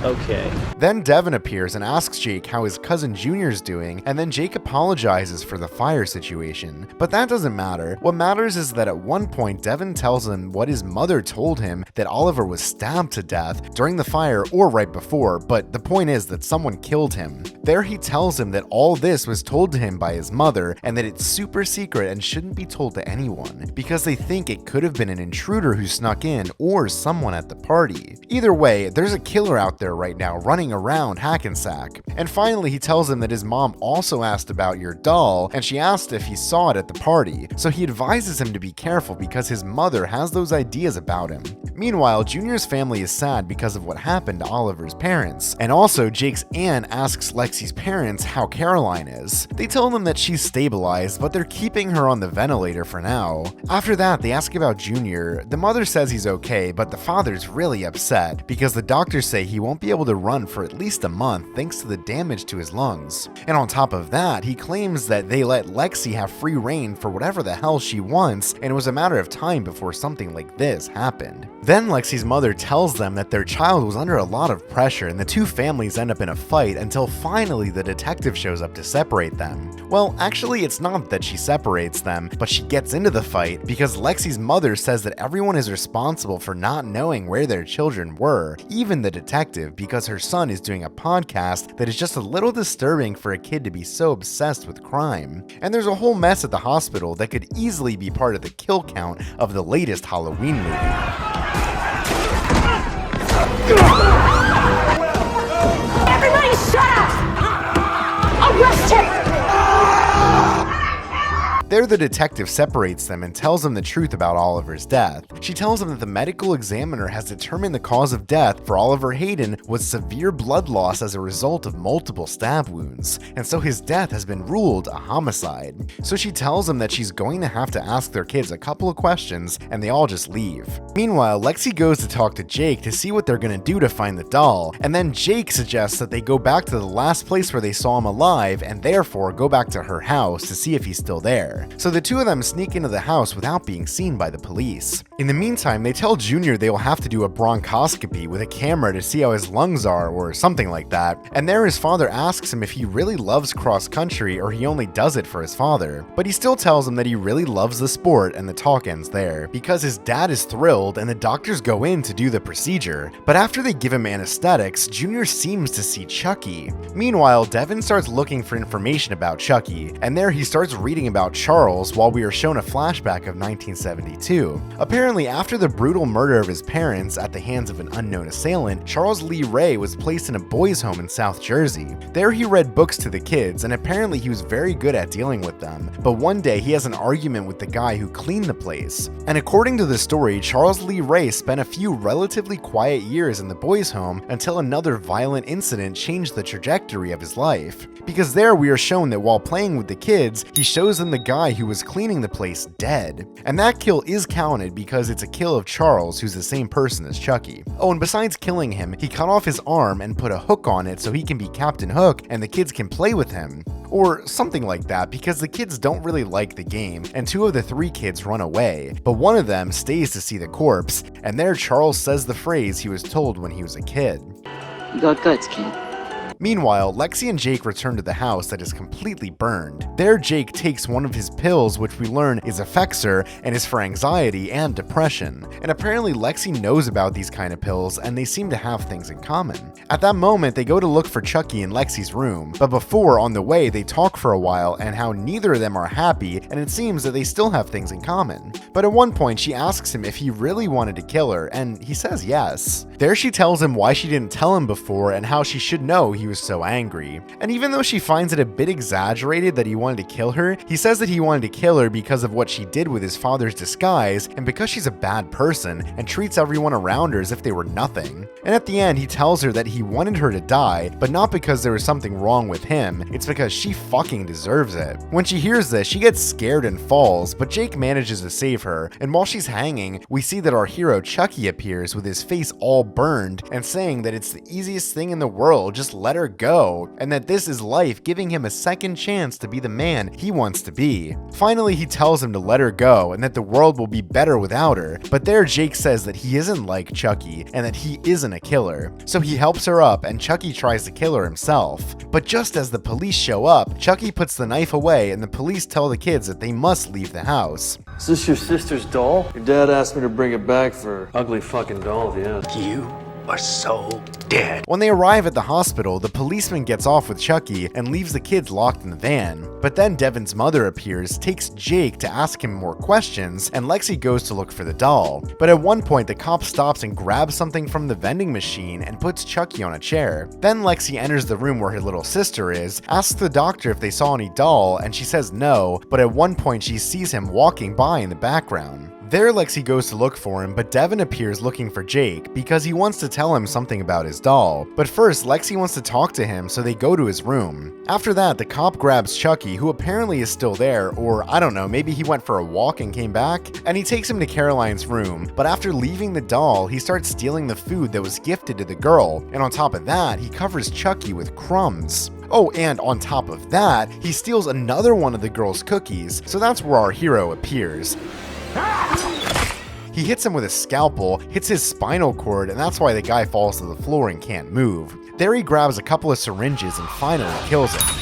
Okay. Then Devin appears and asks Jake how his cousin Junior's doing, and then Jake apologizes for the fire situation. But that doesn't matter. What matters is that at one point, Devin tells him what his mother told him, that Oliver was stabbed to death during the fire or right before, but the point is that someone killed him. There he tells him that all this was told to him by his mother, and that it's super secret and shouldn't be told to anyone, because they think it could have been an intruder who snuck in or someone at the party. Either way, there's a killer out there right now running around Hackensack. And finally, he tells him that his mom also asked about your doll, and she asked if he saw it at the party, so he advises him to be careful because his mother has those ideas about him. Meanwhile, Junior's family is sad because of what happened to Oliver's parents, and also Jake's aunt asks Lexi's parents how Caroline is. They tell them that she's stabilized, but they're keeping her on the ventilator for now. After that, they ask about Junior. The mother says he's okay, but the father's really upset because the doctors say he won't be able to run for at least a month thanks to the damage to his lungs. And on top of that, he claims that they let Lexi have free reign for whatever the hell she wants, and it was a matter of time before something like this happened. Then Lexi's mother tells them that their child was under a lot of pressure, and the two families end up in a fight until finally the detective shows up to separate them. Well, actually, it's not that she separates them, but she gets into the fight because Lexi's mother says that everyone is responsible for not knowing where their children were, even the detective, because her son is doing a podcast that is just a little disturbing for a kid to be so obsessed with crime. And there's a whole mess at the hospital that could easily be part of the kill count of the latest Halloween movie. Everybody shut up! Arrest him! There, the detective separates them and tells them the truth about Oliver's death. She tells him that the medical examiner has determined the cause of death for Oliver Hayden was severe blood loss as a result of multiple stab wounds, and so his death has been ruled a homicide. So she tells him that she's going to have to ask their kids a couple of questions, and they all just leave. Meanwhile, Lexi goes to talk to Jake to see what they're going to do to find the doll, and then Jake suggests that they go back to the last place where they saw him alive, and therefore go back to her house to see if he's still there. So the two of them sneak into the house without being seen by the police. In the meantime, they tell Junior they will have to do a bronchoscopy with a camera to see how his lungs are or something like that, and there his father asks him if he really loves cross country or he only does it for his father. But he still tells him that he really loves the sport, and the talk ends there, because his dad is thrilled and the doctors go in to do the procedure. But after they give him anesthetics, Junior seems to see Chucky. Meanwhile, Devin starts looking for information about Chucky, and there he starts reading about Charles while we are shown a flashback of 1972. Apparently, after the brutal murder of his parents at the hands of an unknown assailant, Charles Lee Ray was placed in a boys' home in South Jersey. There he read books to the kids, and apparently he was very good at dealing with them. But one day he has an argument with the guy who cleaned the place. And according to the story, Charles Lee Ray spent a few relatively quiet years in the boys' home until another violent incident changed the trajectory of his life. Because there we are shown that while playing with the kids, he shows them the guy who was cleaning the place dead. And that kill is counted because it's a kill of Charles, who's the same person as Chucky. Oh, and besides killing him, he cut off his arm and put a hook on it so he can be Captain Hook and the kids can play with him. Or something like that, because the kids don't really like the game, and two of the three kids run away, but one of them stays to see the corpse, and there Charles says the phrase he was told when he was a kid. You got guts, kid. Meanwhile, Lexi and Jake return to the house that is completely burned. There, Jake takes one of his pills, which we learn is Effexor and is for anxiety and depression. And apparently Lexi knows about these kind of pills, and they seem to have things in common. At that moment, they go to look for Chucky in Lexi's room, but before, on the way, they talk for a while and how neither of them are happy, and it seems that they still have things in common. But at one point, she asks him if he really wanted to kill her, and he says yes. There she tells him why she didn't tell him before and how she should know he was so angry. And even though she finds it a bit exaggerated that he wanted to kill her, he says that he wanted to kill her because of what she did with his father's disguise and because she's a bad person and treats everyone around her as if they were nothing. And at the end, he tells her that he wanted her to die, but not because there was something wrong with him, it's because she fucking deserves it. When she hears this, she gets scared and falls, but Jake manages to save her, and while she's hanging, we see that our hero Chucky appears with his face all burned and saying that it's the easiest thing in the world, just let let her go, and that this is life giving him a second chance to be the man he wants to be. Finally, he tells him to let her go and that the world will be better without her, but there Jake says that he isn't like Chucky and that he isn't a killer. So he helps her up and Chucky tries to kill her himself. But just as the police show up, Chucky puts the knife away and the police tell the kids that they must leave the house. Is this your sister's doll? Your dad asked me to bring it back for ugly fucking doll if you ask. You are so dead. When they arrive at the hospital, the policeman gets off with Chucky and leaves the kids locked in the van. But then Devin's mother appears, takes Jake to ask him more questions, and Lexi goes to look for the doll. But at one point, the cop stops and grabs something from the vending machine and puts Chucky on a chair. Then Lexi enters the room where her little sister is, asks the doctor if they saw any doll, and she says no, but at one point she sees him walking by in the background. There, Lexi goes to look for him, but Devin appears looking for Jake because he wants to tell him something about his doll. But first, Lexi wants to talk to him, so they go to his room. After that, the cop grabs Chucky, who apparently is still there, or I don't know, maybe he went for a walk and came back, and he takes him to Caroline's room. But after leaving the doll, he starts stealing the food that was gifted to the girl, and on top of that, he covers Chucky with crumbs. Oh, and on top of that, he steals another one of the girl's cookies, so that's where our hero appears. He hits him with a scalpel, hits his spinal cord, and that's why the guy falls to the floor and can't move. There he grabs a couple of syringes and finally kills him.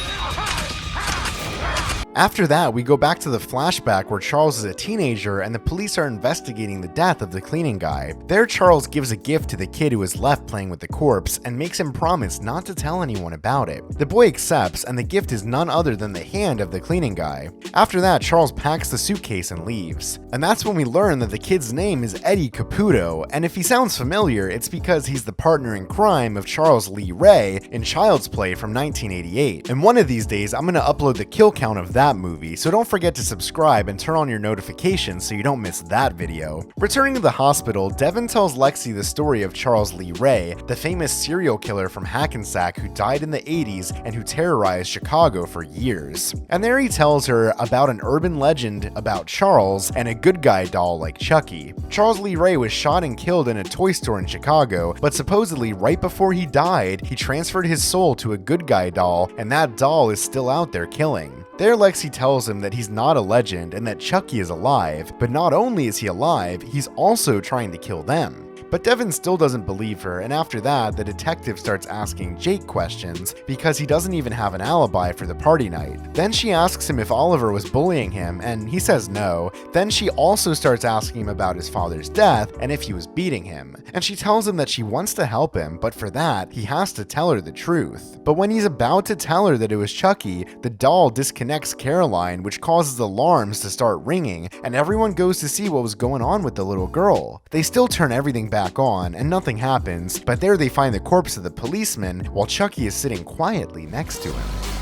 After that, we go back to the flashback where Charles is a teenager and the police are investigating the death of the cleaning guy. There, Charles gives a gift to the kid who is left playing with the corpse and makes him promise not to tell anyone about it. The boy accepts, and the gift is none other than the hand of the cleaning guy. After that, Charles packs the suitcase and leaves. And that's when we learn that the kid's name is Eddie Caputo, and if he sounds familiar, it's because he's the partner in crime of Charles Lee Ray in Child's Play from 1988. And one of these days, I'm gonna upload the kill count of that movie, so don't forget to subscribe and turn on your notifications so you don't miss that video. Returning to the hospital, Devin tells Lexi the story of Charles Lee Ray, the famous serial killer from Hackensack who died in the 80s and who terrorized Chicago for years. And there he tells her about an urban legend about Charles and a good guy doll like Chucky. Charles Lee Ray was shot and killed in a toy store in Chicago, but supposedly right before he died, he transferred his soul to a good guy doll, and that doll is still out there killing. There, Lexi tells him that he's not a legend and that Chucky is alive, but not only is he alive, he's also trying to kill them. But Devin still doesn't believe her, and after that, the detective starts asking Jake questions because he doesn't even have an alibi for the party night. Then she asks him if Oliver was bullying him, and he says no. Then she also starts asking him about his father's death and if he was beating him. And she tells him that she wants to help him, but for that, he has to tell her the truth. But when he's about to tell her that it was Chucky, the doll disconnects Caroline, which causes alarms to start ringing, and everyone goes to see what was going on with the little girl. They still turn everything back on and nothing happens, but there they find the corpse of the policeman while Chucky is sitting quietly next to him.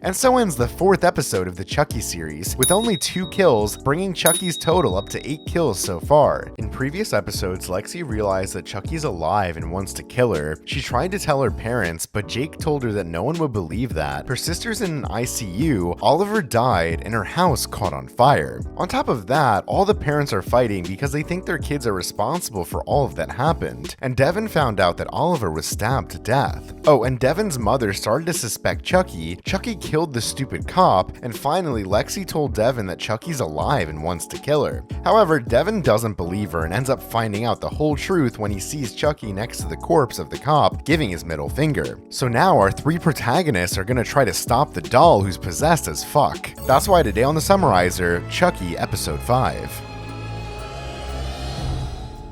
And so ends the 4th episode of the Chucky series, with only 2 kills, bringing Chucky's total up to 8 kills so far. In previous episodes, Lexi realized that Chucky's alive and wants to kill her. She tried to tell her parents, but Jake told her that no one would believe that. Her sister's in an ICU, Oliver died, and her house caught on fire. On top of that, all the parents are fighting because they think their kids are responsible for all of that happened. And Devin found out that Oliver was stabbed to death. Oh, and Devin's mother started to suspect Chucky. Chucky killed the stupid cop, and finally Lexi told Devin that Chucky's alive and wants to kill her. However, Devin doesn't believe her and ends up finding out the whole truth when he sees Chucky next to the corpse of the cop giving his middle finger. So now our 3 protagonists are gonna try to stop the doll who's possessed as fuck. That's why today on the Summarizer, Chucky Episode 5.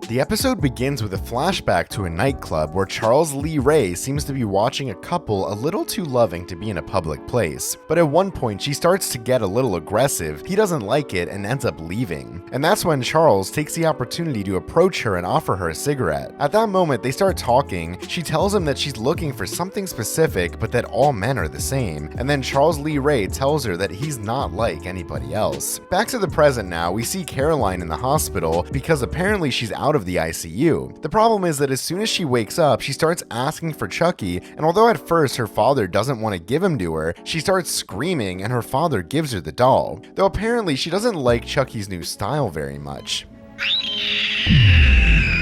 The episode begins with a flashback to a nightclub where Charles Lee Ray seems to be watching a couple a little too loving to be in a public place. But at one point she starts to get a little aggressive, he doesn't like it and ends up leaving. And that's when Charles takes the opportunity to approach her and offer her a cigarette. At that moment they start talking, she tells him that she's looking for something specific but that all men are the same. And then Charles Lee Ray tells her that he's not like anybody else. Back to the present now, we see Caroline in the hospital because apparently she's out of the ICU. The problem is that as soon as she wakes up, she starts asking for Chucky, and although at first her father doesn't want to give him to her, she starts screaming and her father gives her the doll. Though apparently she doesn't like Chucky's new style very much.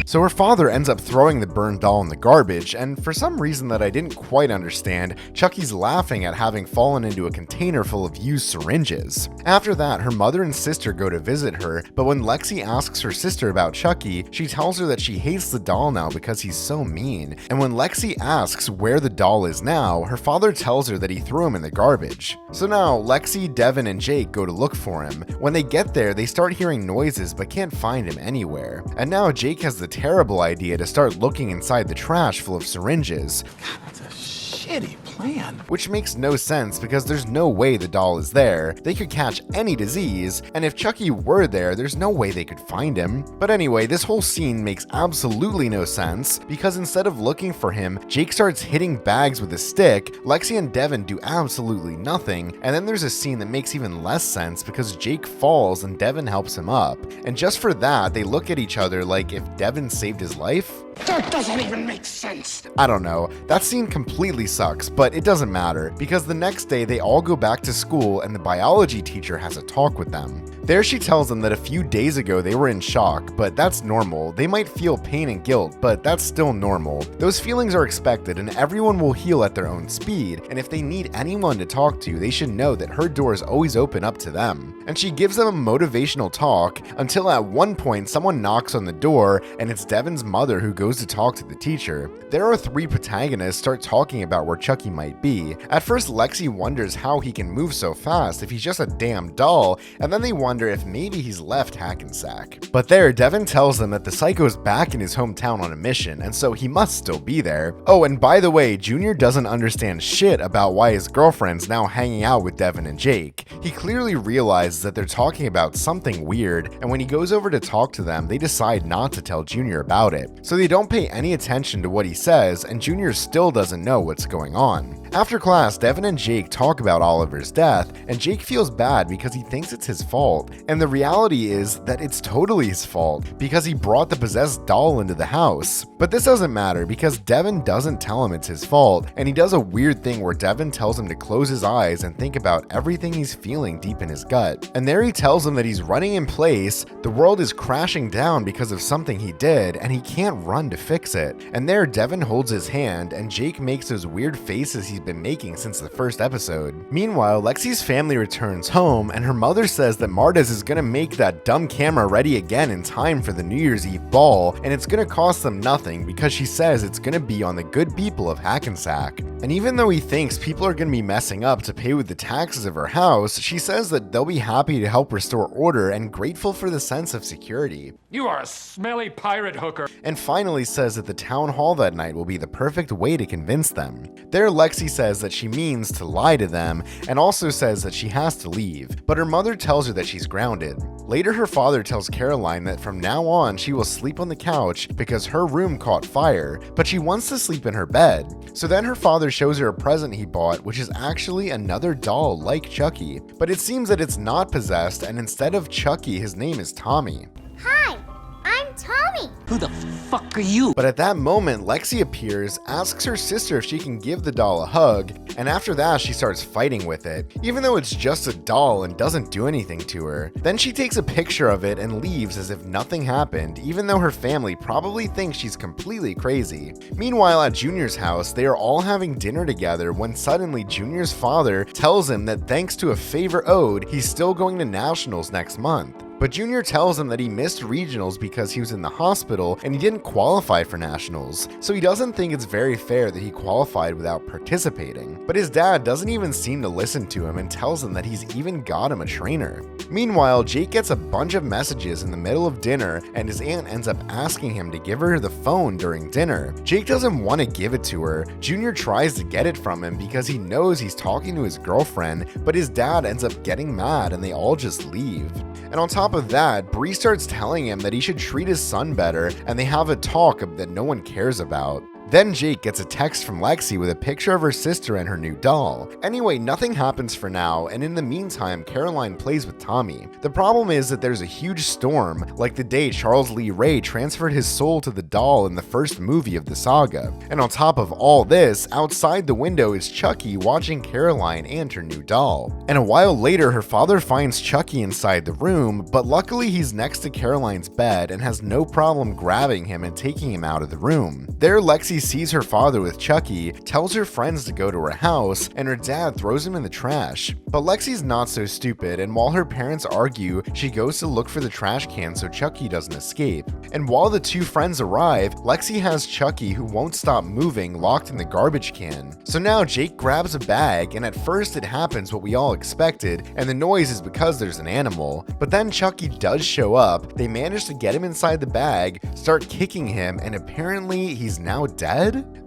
So her father ends up throwing the burned doll in the garbage, and for some reason that I didn't quite understand, Chucky's laughing at having fallen into a container full of used syringes. After that, her mother and sister go to visit her, but when Lexi asks her sister about Chucky, she tells her that she hates the doll now because he's so mean. And when Lexi asks where the doll is now, her father tells her that he threw him in the garbage. So now, Lexi, Devin, and Jake go to look for him. When they get there, they start hearing noises but can't find him anywhere. And now Jake has the terrible idea to start looking inside the trash full of syringes. That's a shitty plan. Which makes no sense because there's no way the doll is there. They could catch any disease, and if Chucky were there, there's no way they could find him. But anyway, this whole scene makes absolutely no sense because instead of looking for him, Jake starts hitting bags with a stick, Lexi and Devin do absolutely nothing, and then there's a scene that makes even less sense because Jake falls and Devin helps him up. And just for that, they look at each other like if Devin saved his life? That doesn't even make sense. I don't know, that scene completely sucks, but it doesn't matter because the next day they all go back to school and the biology teacher has a talk with them. There she tells them that a few days ago they were in shock, but that's normal. They might feel pain and guilt, but that's still normal. Those feelings are expected and everyone will heal at their own speed, and if they need anyone to talk to, they should know that her doors always open up to them. And she gives them a motivational talk until at one point someone knocks on the door and it's Devin's mother who goes to talk to the teacher. There are three protagonists start talking about where Chucky might be. At first Lexi wonders how he can move so fast if he's just a damn doll, and then they wonder if maybe he's left Hackensack. But there, Devin tells them that the psycho's back in his hometown on a mission, and so he must still be there. Oh, and by the way, Junior doesn't understand shit about why his girlfriend's now hanging out with Devin and Jake. He clearly realizes that they're talking about something weird, and when he goes over to talk to them, they decide not to tell Junior about it. So they don't pay any attention to what he says, and Junior still doesn't know what's going on. After class, Devin and Jake talk about Oliver's death, and Jake feels bad because he thinks it's his fault. And the reality is that it's totally his fault because he brought the possessed doll into the house. But this doesn't matter because Devin doesn't tell him it's his fault, and he does a weird thing where Devin tells him to close his eyes and think about everything he's feeling deep in his gut. And there he tells him that he's running in place, the world is crashing down because of something he did, and he can't run to fix it. And there Devin holds his hand, and Jake makes those weird faces he's been making since the first episode. Meanwhile, Lexi's family returns home, and her mother says that Marta's is gonna make that dumb camera ready again in time for the New Year's Eve ball, and it's gonna cost them nothing because she says it's gonna be on the good people of Hackensack. And even though he thinks people are gonna be messing up to pay with the taxes of her house, she says that they'll be happy to help restore order and grateful for the sense of security. You are a smelly pirate hooker. And finally says that the town hall that night will be the perfect way to convince them. There Lexi says that she means to lie to them and also says that she has to leave, but her mother tells her that she's grounded. Later her father tells Caroline that from now on she will sleep on the couch because her room caught fire, but she wants to sleep in her bed. So then her father shows her a present he bought, which is actually another doll like Chucky, but it seems that it's not possessed, and instead of Chucky his name is Tommy. Hi, I'm Tommy. Who the fuck are you? But at that moment, Lexi appears, asks her sister if she can give the doll a hug, and after that she starts fighting with it, even though it's just a doll and doesn't do anything to her. Then she takes a picture of it and leaves as if nothing happened, even though her family probably thinks she's completely crazy. Meanwhile, at Junior's house, they are all having dinner together when suddenly Junior's father tells him that thanks to a favor owed, he's still going to nationals next month. But Junior tells him that he missed regionals because he was in the hospital and he didn't qualify for nationals, so he doesn't think it's very fair that he qualified without participating. But his dad doesn't even seem to listen to him and tells him that he's even got him a trainer. Meanwhile, Jake gets a bunch of messages in the middle of dinner and his aunt ends up asking him to give her the phone during dinner. Jake doesn't want to give it to her. Junior tries to get it from him because he knows he's talking to his girlfriend, but his dad ends up getting mad and they all just leave. And on top of that, Bree starts telling him that he should treat his son better, and they have a talk that no one cares about. Then Jake gets a text from Lexi with a picture of her sister and her new doll. Anyway, nothing happens for now, and in the meantime, Caroline plays with Tommy. The problem is that there's a huge storm, like the day Charles Lee Ray transferred his soul to the doll in the first movie of the saga. And on top of all this, outside the window is Chucky watching Caroline and her new doll. And a while later, her father finds Chucky inside the room, but luckily he's next to Caroline's bed and has no problem grabbing him and taking him out of the room. There, Lexi sees her father with Chucky, tells her friends to go to her house, and her dad throws him in the trash. But Lexi's not so stupid, and while her parents argue, she goes to look for the trash can so Chucky doesn't escape. And while the two friends arrive, Lexi has Chucky, who won't stop moving, locked in the garbage can. So now Jake grabs a bag, and at first it happens what we all expected, and the noise is because there's an animal. But then Chucky does show up, they manage to get him inside the bag, start kicking him, and apparently he's now dead?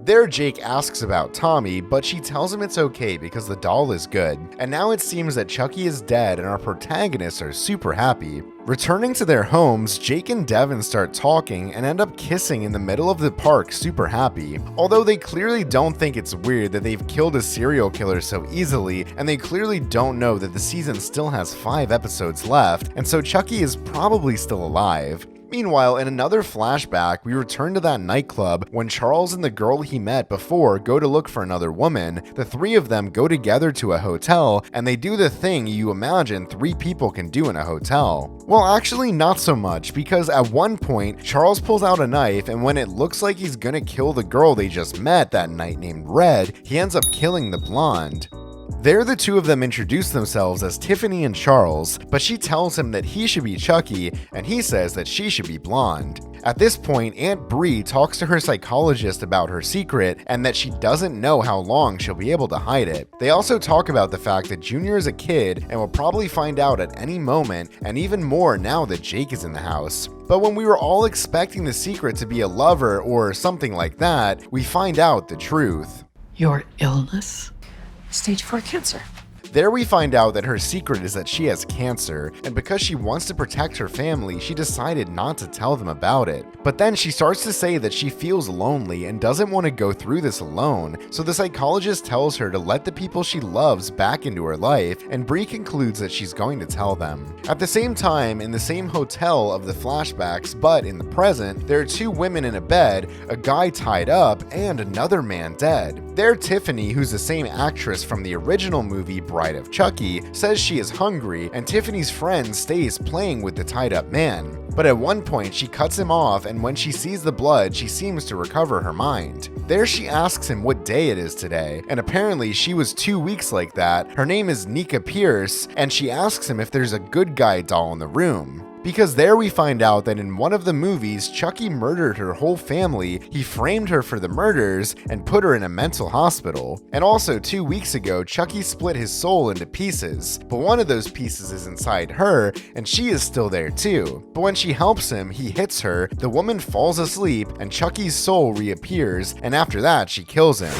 There, Jake asks about Tommy, but she tells him it's okay because the doll is good. And now it seems that Chucky is dead and our protagonists are super happy. Returning to their homes, Jake and Devin start talking and end up kissing in the middle of the park, super happy. Although they clearly don't think it's weird that they've killed a serial killer so easily, and they clearly don't know that the season still has 5 episodes left, and so Chucky is probably still alive. Meanwhile, in another flashback, we return to that nightclub when Charles and the girl he met before go to look for another woman. The three of them go together to a hotel, and they do the thing you imagine 3 people can do in a hotel. Well, actually not so much, because at one point, Charles pulls out a knife, and when it looks like he's gonna kill the girl they just met that night named Red, he ends up killing the blonde. There, the two of them introduce themselves as Tiffany and Charles, but she tells him that he should be Chucky, and he says that she should be blonde. At this point, Aunt Bree talks to her psychologist about her secret and that she doesn't know how long she'll be able to hide it. They also talk about the fact that Junior is a kid and will probably find out at any moment, and even more now that Jake is in the house. But when we were all expecting the secret to be a lover or something like that, we find out the truth. Your illness? Stage 4 cancer. There we find out that her secret is that she has cancer, and because she wants to protect her family, she decided not to tell them about it. But then she starts to say that she feels lonely and doesn't want to go through this alone, so the psychologist tells her to let the people she loves back into her life, and Bree concludes that she's going to tell them. At the same time, in the same hotel of the flashbacks, but in the present, there are 2 women in a bed, a guy tied up, and another man dead. There, Tiffany, who's the same actress from the original movie Bride of Chucky, says she is hungry, and Tiffany's friend stays playing with the tied up man. But at one point she cuts him off, and when she sees the blood, she seems to recover her mind. There she asks him what day it is today, and apparently she was 2 weeks like that. Her name is Nika Pierce, and she asks him if there's a good guy doll in the room. Because there we find out that in one of the movies, Chucky murdered her whole family, he framed her for the murders, and put her in a mental hospital. And also 2 weeks ago, Chucky split his soul into pieces, but one of those pieces is inside her, and she is still there too. But when she helps him, he hits her, the woman falls asleep, and Chucky's soul reappears, and after that, she kills him.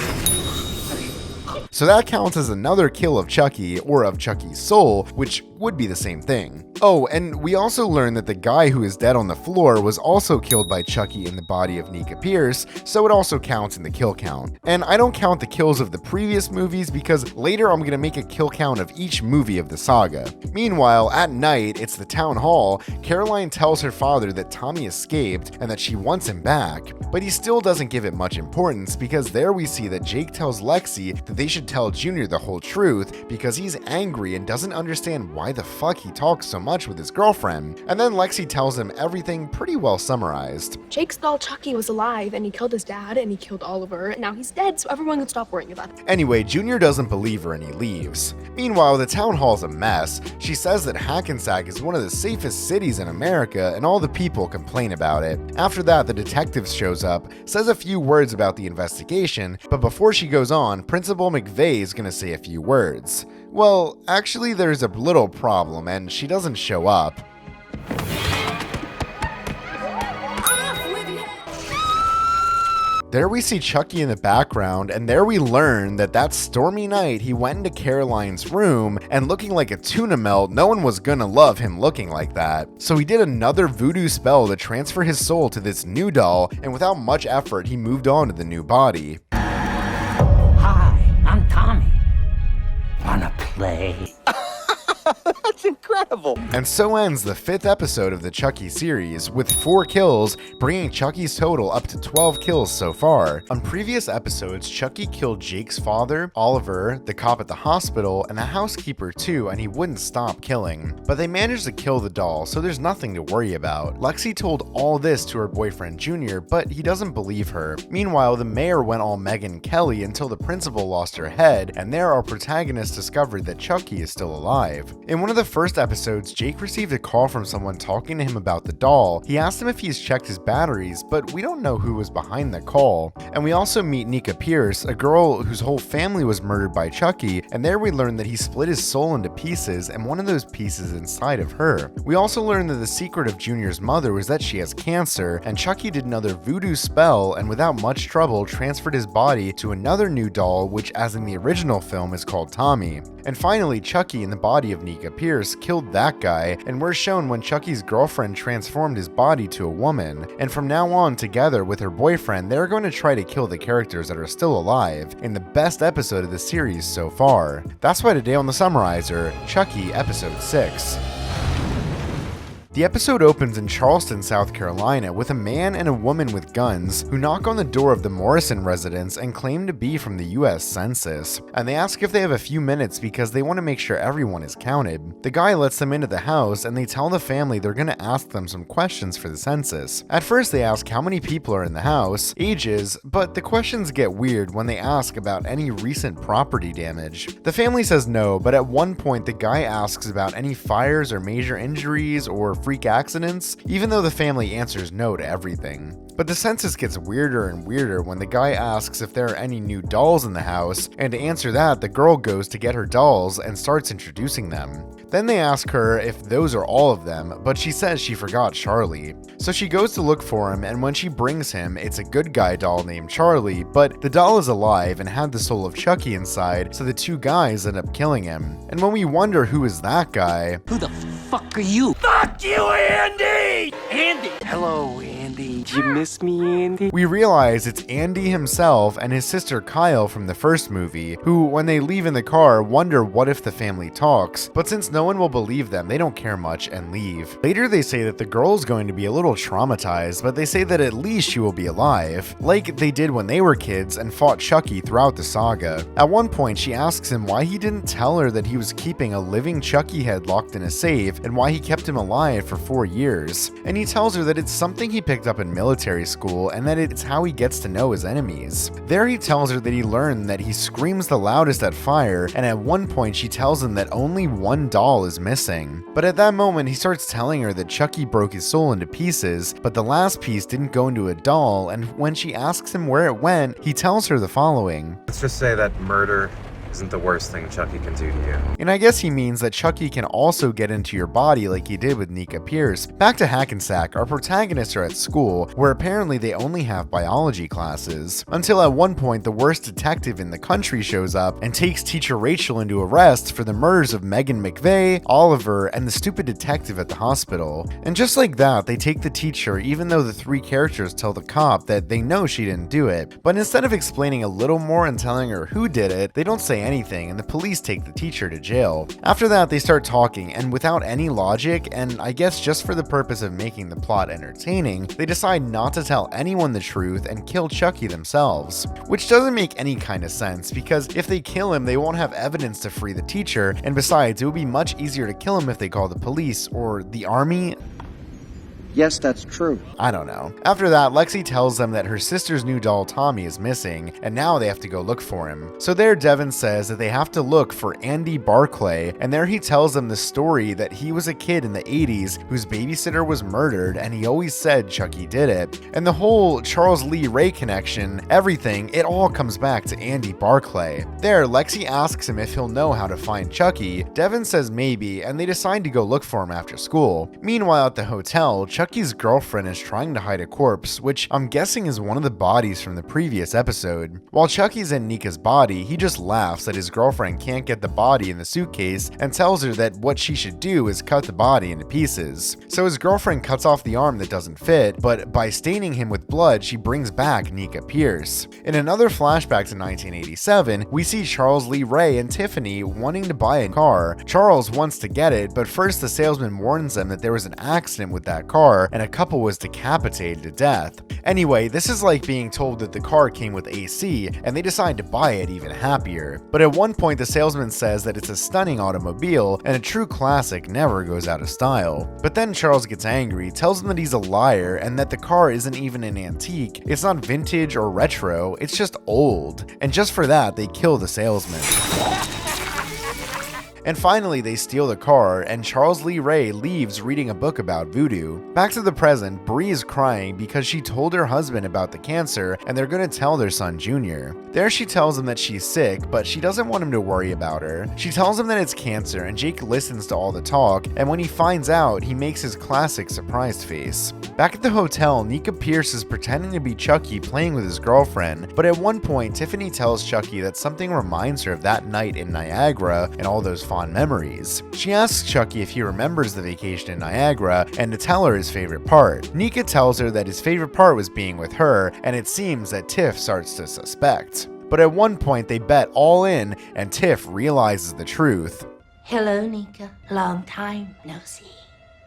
So that counts as another kill of Chucky, or of Chucky's soul, which would be the same thing. Oh, and we also learn that the guy who is dead on the floor was also killed by Chucky in the body of Nika Pierce, so it also counts in the kill count. And I don't count the kills of the previous movies because later I'm gonna make a kill count of each movie of the saga. Meanwhile, at night, it's the town hall. Caroline tells her father that Tommy escaped and that she wants him back, but he still doesn't give it much importance because there we see that Jake tells Lexi that they should tell Junior the whole truth because he's angry and doesn't understand why the fuck he talks so much with his girlfriend. And then Lexi tells him everything pretty well summarized. Jake's doll Chucky was alive, and he killed his dad, and he killed Oliver, and now he's dead, so everyone can stop worrying about it. Anyway, Junior doesn't believe her and he leaves. Meanwhile, the town hall's a mess. She says that Hackensack is one of the safest cities in America, and all the people complain about it. After that, the detective shows up, says a few words about the investigation, but before she goes on, Principal McVeigh is gonna say a few words. Well, actually there's a little problem, and she doesn't show up. There we see Chucky in the background, and there we learn that stormy night he went into Caroline's room, and looking like a tuna melt, no one was gonna love him looking like that. So he did another voodoo spell to transfer his soul to this new doll, and without much effort he moved on to the new body. Hi, I'm Tommy. Wanna play? That's incredible. And so ends the 5th episode of the Chucky series, with 4 kills, bringing Chucky's total up to 12 kills so far. On previous episodes, Chucky killed Jake's father, Oliver, the cop at the hospital, and the housekeeper too, and he wouldn't stop killing. But they managed to kill the doll, so there's nothing to worry about. Lexi told all this to her boyfriend Junior, but he doesn't believe her. Meanwhile, the mayor went all Megyn Kelly until the principal lost her head, and there our protagonist discovered that Chucky is still alive. In one of the first episodes, Jake received a call from someone talking to him about the doll. He asked him if he's checked his batteries, but we don't know who was behind the call. And we also meet Nika Pierce, a girl whose whole family was murdered by Chucky, and there we learn that he split his soul into pieces, and one of those pieces inside of her. We also learn that the secret of Junior's mother was that she has cancer, and Chucky did another voodoo spell, and without much trouble transferred his body to another new doll, which as in the original film is called Tommy. And finally, Chucky in the body of Nika Pierce killed that guy, and we're shown when Chucky's girlfriend transformed his body to a woman. And from now on, together with her boyfriend, they're going to try to kill the characters that are still alive in the best episode of the series so far. That's why today on the Summarizer, Chucky Episode 6. The episode opens in Charleston, South Carolina, with a man and a woman with guns who knock on the door of the Morrison residence and claim to be from the US Census. And they ask if they have a few minutes because they want to make sure everyone is counted. The guy lets them into the house and they tell the family they're going to ask them some questions for the census. At first they ask how many people are in the house, ages, but the questions get weird when they ask about any recent property damage. The family says no, but at one point the guy asks about any fires or major injuries or freak accidents, even though the family answers no to everything. But the census gets weirder and weirder when the guy asks if there are any new dolls in the house, and to answer that, the girl goes to get her dolls and starts introducing them. Then they ask her if those are all of them, but she says she forgot Charlie. So she goes to look for him, and when she brings him, it's a good guy doll named Charlie, but the doll is alive and had the soul of Chucky inside, so the two guys end up killing him. And when we wonder who is that guy, Who the fuck are you? Fuck you, Andy! Andy! Hello, Andy. Did you miss me, Andy? we realize it's Andy himself and his sister Kyle from the first movie, who, when they leave in the car, wonder what if the family talks, but since no one will believe them, they don't care much and leave. Later they say that the girl is going to be a little traumatized, but they say that at least she will be alive, like they did when they were kids and fought Chucky throughout the saga. At one point she asks him why he didn't tell her that he was keeping a living Chucky head locked in a safe and why he kept him alive for 4 years. And he tells her that it's something he picked up in military school and that it's how he gets to know his enemies. There he tells her that he learned that he screams the loudest at fire, and at one point she tells him that only one doll is missing. But at that moment he starts telling her that Chucky broke his soul into pieces, but the last piece didn't go into a doll, and when she asks him where it went, he tells her the following. Let's just say that murder isn't the worst thing Chucky can do to you. And I guess he means that Chucky can also get into your body like he did with Nika Pierce. Back to Hackensack, our protagonists are at school, where apparently they only have biology classes. Until at one point, the worst detective in the country shows up and takes teacher Rachel into arrest for the murders of Megan McVeigh, Oliver, and the stupid detective at the hospital. And just like that, they take the teacher even though the 3 characters tell the cop that they know she didn't do it. But instead of explaining a little more and telling her who did it, they don't say anything and the police take the teacher to jail. After that, they start talking, and without any logic, and I guess just for the purpose of making the plot entertaining, they decide not to tell anyone the truth and kill Chucky themselves. Which doesn't make any kind of sense, because if they kill him, they won't have evidence to free the teacher, and besides, it would be much easier to kill him if they call the police or the army. Yes, that's true. I don't know. After that, Lexi tells them that her sister's new doll Tommy is missing, and now they have to go look for him. So there Devin says that they have to look for Andy Barclay, and there he tells them the story that he was a kid in the 80s whose babysitter was murdered, and he always said Chucky did it. And the whole Charles Lee Ray connection, everything, it all comes back to Andy Barclay. There, Lexi asks him if he'll know how to find Chucky. Devin says maybe, and they decide to go look for him after school. Meanwhile, at the hotel, Chucky's girlfriend is trying to hide a corpse, which I'm guessing is one of the bodies from the previous episode. While Chucky's in Nika's body, he just laughs that his girlfriend can't get the body in the suitcase and tells her that what she should do is cut the body into pieces. So his girlfriend cuts off the arm that doesn't fit, but by staining him with blood, she brings back Nika Pierce. In another flashback to 1987, we see Charles Lee Ray and Tiffany wanting to buy a car. Charles wants to get it, but first the salesman warns them that there was an accident with that car and a couple was decapitated to death. Anyway, this is like being told that the car came with AC and they decide to buy it even happier. But at one point the salesman says that it's a stunning automobile and a true classic never goes out of style. But then Charles gets angry, tells him that he's a liar and that the car isn't even an antique, it's not vintage or retro, it's just old. And just for that, they kill the salesman. And finally, they steal the car, and Charles Lee Ray leaves reading a book about voodoo. Back to the present, Bree is crying because she told her husband about the cancer, and they're gonna tell their son Junior. There she tells him that she's sick, but she doesn't want him to worry about her. She tells him that it's cancer, and Jake listens to all the talk, and when he finds out, he makes his classic surprised face. Back at the hotel, Nika Pierce is pretending to be Chucky playing with his girlfriend, but at one point, Tiffany tells Chucky that something reminds her of that night in Niagara and all those fond memories. She asks Chucky if he remembers the vacation in Niagara and to tell her his favorite part. Nika tells her that his favorite part was being with her, and it seems that Tiff starts to suspect. But at one point they bet all in and Tiff realizes the truth. Hello, Nika. Long time no see.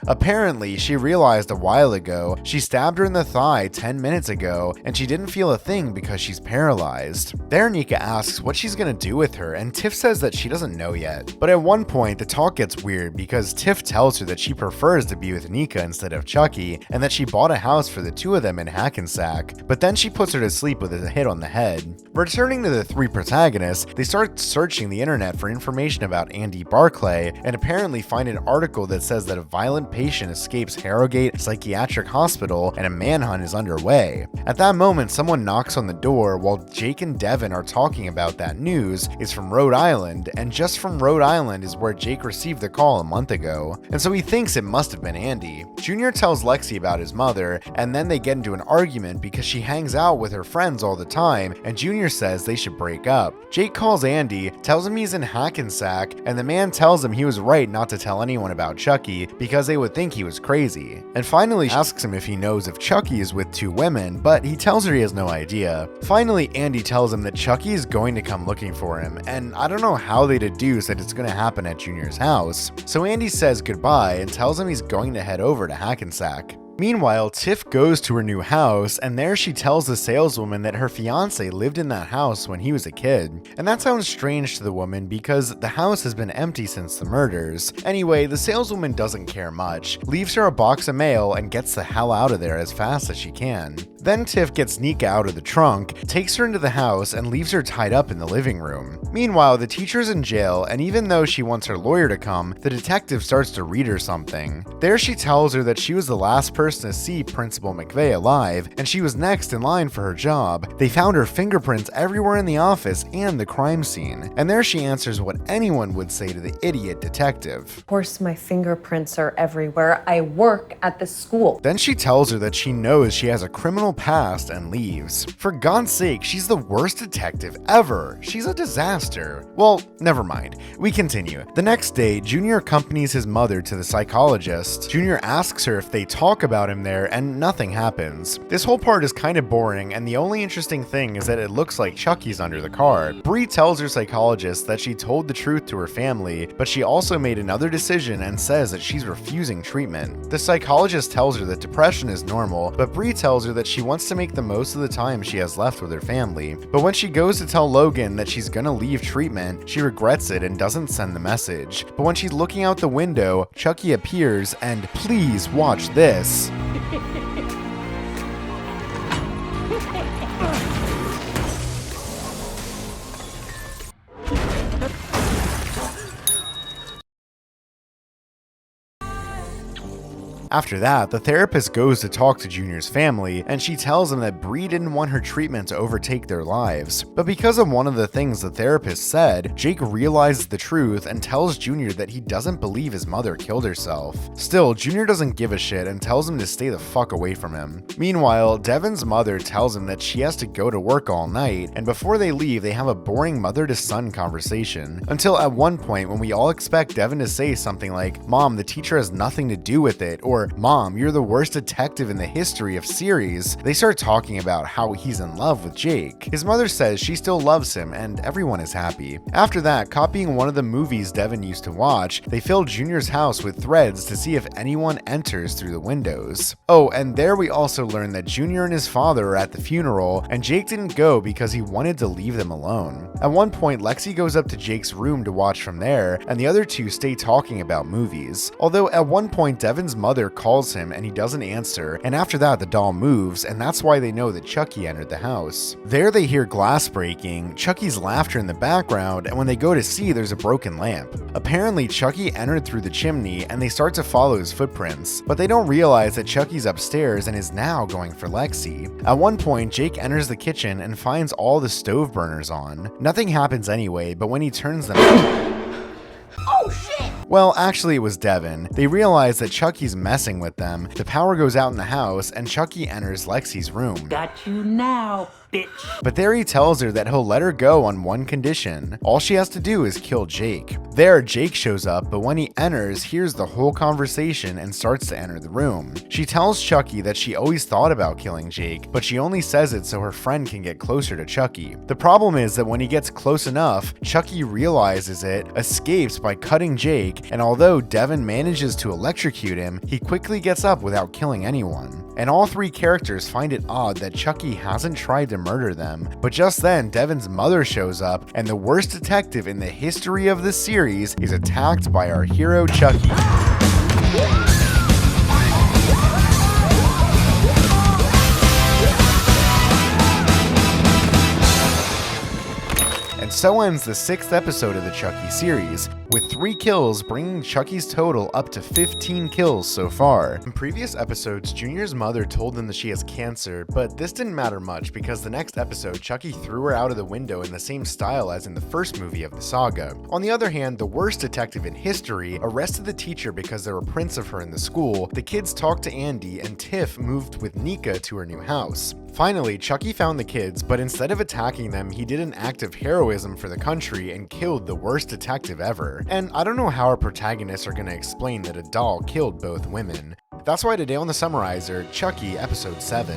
Apparently, she realized a while ago she stabbed her in the thigh 10 minutes ago and she didn't feel a thing because she's paralyzed. There Nika asks what she's gonna do with her and Tiff says that she doesn't know yet. But at one point the talk gets weird because Tiff tells her that she prefers to be with Nika instead of Chucky and that she bought a house for the two of them in Hackensack, but then she puts her to sleep with a hit on the head. Returning to the three protagonists, they start searching the internet for information about Andy Barclay and apparently find an article that says that a violent patient escapes Harrogate Psychiatric Hospital and a manhunt is underway. At that moment, someone knocks on the door while Jake and Devin are talking about that news is from Rhode Island, and just from Rhode Island is where Jake received the call a month ago, and so he thinks it must have been Andy. Junior tells Lexi about his mother, and then they get into an argument because she hangs out with her friends all the time, and Junior says they should break up. Jake calls Andy, tells him he's in Hackensack, and the man tells him he was right not to tell anyone about Chucky because they would think he was crazy, and finally asks him if he knows if Chucky is with two women, but he tells her he has no idea. Finally, Andy tells him that Chucky is going to come looking for him, and I don't know how they deduce that it's going to happen at Junior's house. So Andy says goodbye and tells him he's going to head over to Hackensack. Meanwhile, Tiff goes to her new house, and there she tells the saleswoman that her fiance lived in that house when he was a kid. And that sounds strange to the woman because the house has been empty since the murders. Anyway, the saleswoman doesn't care much, leaves her a box of mail, and gets the hell out of there as fast as she can. Then Tiff gets Nika out of the trunk, takes her into the house, and leaves her tied up in the living room. Meanwhile, the teacher's in jail, and even though she wants her lawyer to come, the detective starts to read her something. There she tells her that she was the last person to see Principal McVeigh alive, and she was next in line for her job. They found her fingerprints everywhere in the office and the crime scene. And there she answers what anyone would say to the idiot detective. Of course, my fingerprints are everywhere. I work at the school. Then she tells her that she knows she has a criminal past and leaves. For God's sake, she's the worst detective ever. She's a disaster. Well, never mind. We continue. The next day, Junior accompanies his mother to the psychologist. Junior asks her if they talk about him there, and nothing happens. This whole part is kind of boring, and the only interesting thing is that it looks like Chucky's under the car. Bree tells her psychologist that she told the truth to her family, but she also made another decision and says that she's refusing treatment. The psychologist tells her that depression is normal, but Bree tells her that she wants to make the most of the time she has left with her family. But when she goes to tell Logan that she's gonna leave treatment, she regrets it and doesn't send the message. But when she's looking out the window, Chucky appears, and please watch this. After that, the therapist goes to talk to Junior's family, and she tells him that Bree didn't want her treatment to overtake their lives. But because of one of the things the therapist said, Jake realizes the truth and tells Junior that he doesn't believe his mother killed herself. Still, Junior doesn't give a shit and tells him to stay the fuck away from him. Meanwhile, Devin's mother tells him that she has to go to work all night, and before they leave, they have a boring mother-to-son conversation. Until at one point when we all expect Devin to say something like, "Mom, the teacher has nothing to do with it," or "Mom, you're the worst detective in the history of series," they start talking about how he's in love with Jake. His mother says she still loves him, and everyone is happy. After that, copying one of the movies Devin used to watch, they fill Junior's house with threads to see if anyone enters through the windows. Oh, and there we also learn that Junior and his father are at the funeral, and Jake didn't go because he wanted to leave them alone. At one point, Lexi goes up to Jake's room to watch from there, and the other two stay talking about movies. Although at one point, Devin's mother calls him and he doesn't answer, and after that the doll moves, and that's why they know that Chucky entered the house. There they hear glass breaking, Chucky's laughter in the background, and when they go to see, there's a broken lamp. Apparently Chucky entered through the chimney and they start to follow his footprints, but they don't realize that Chucky's upstairs and is now going for Lexi. At one point, Jake enters the kitchen and finds all the stove burners on. Nothing happens anyway, but when he turns them Oh shit! Well, actually it was Devin. They realize that Chucky's messing with them, the power goes out in the house, and Chucky enters Lexi's room. Got you now, bitch. But there he tells her that he'll let her go on one condition. All she has to do is kill Jake. There, Jake shows up, but when he enters, hears the whole conversation and starts to enter the room. She tells Chucky that she always thought about killing Jake, but she only says it so her friend can get closer to Chucky. The problem is that when he gets close enough, Chucky realizes it, escapes by cutting Jake, and although Devin manages to electrocute him, he quickly gets up without killing anyone. And all three characters find it odd that Chucky hasn't tried to murder them, but just then Devin's mother shows up, and the worst detective in the history of the series is attacked by our hero Chucky. And so ends the 6th episode of the Chucky series, with 3 kills bringing Chucky's total up to 15 kills so far. In previous episodes, Junior's mother told them that she has cancer, but this didn't matter much because the next episode, Chucky threw her out of the window in the same style as in the first movie of the saga. On the other hand, the worst detective in history arrested the teacher because there were prints of her in the school, the kids talked to Andy, and Tiff moved with Nika to her new house. Finally, Chucky found the kids, but instead of attacking them, he did an act of heroism for the country and killed the worst detective ever. And I don't know how our protagonists are going to explain that a doll killed both women. That's why today on the Summarizer, Chucky Episode 7.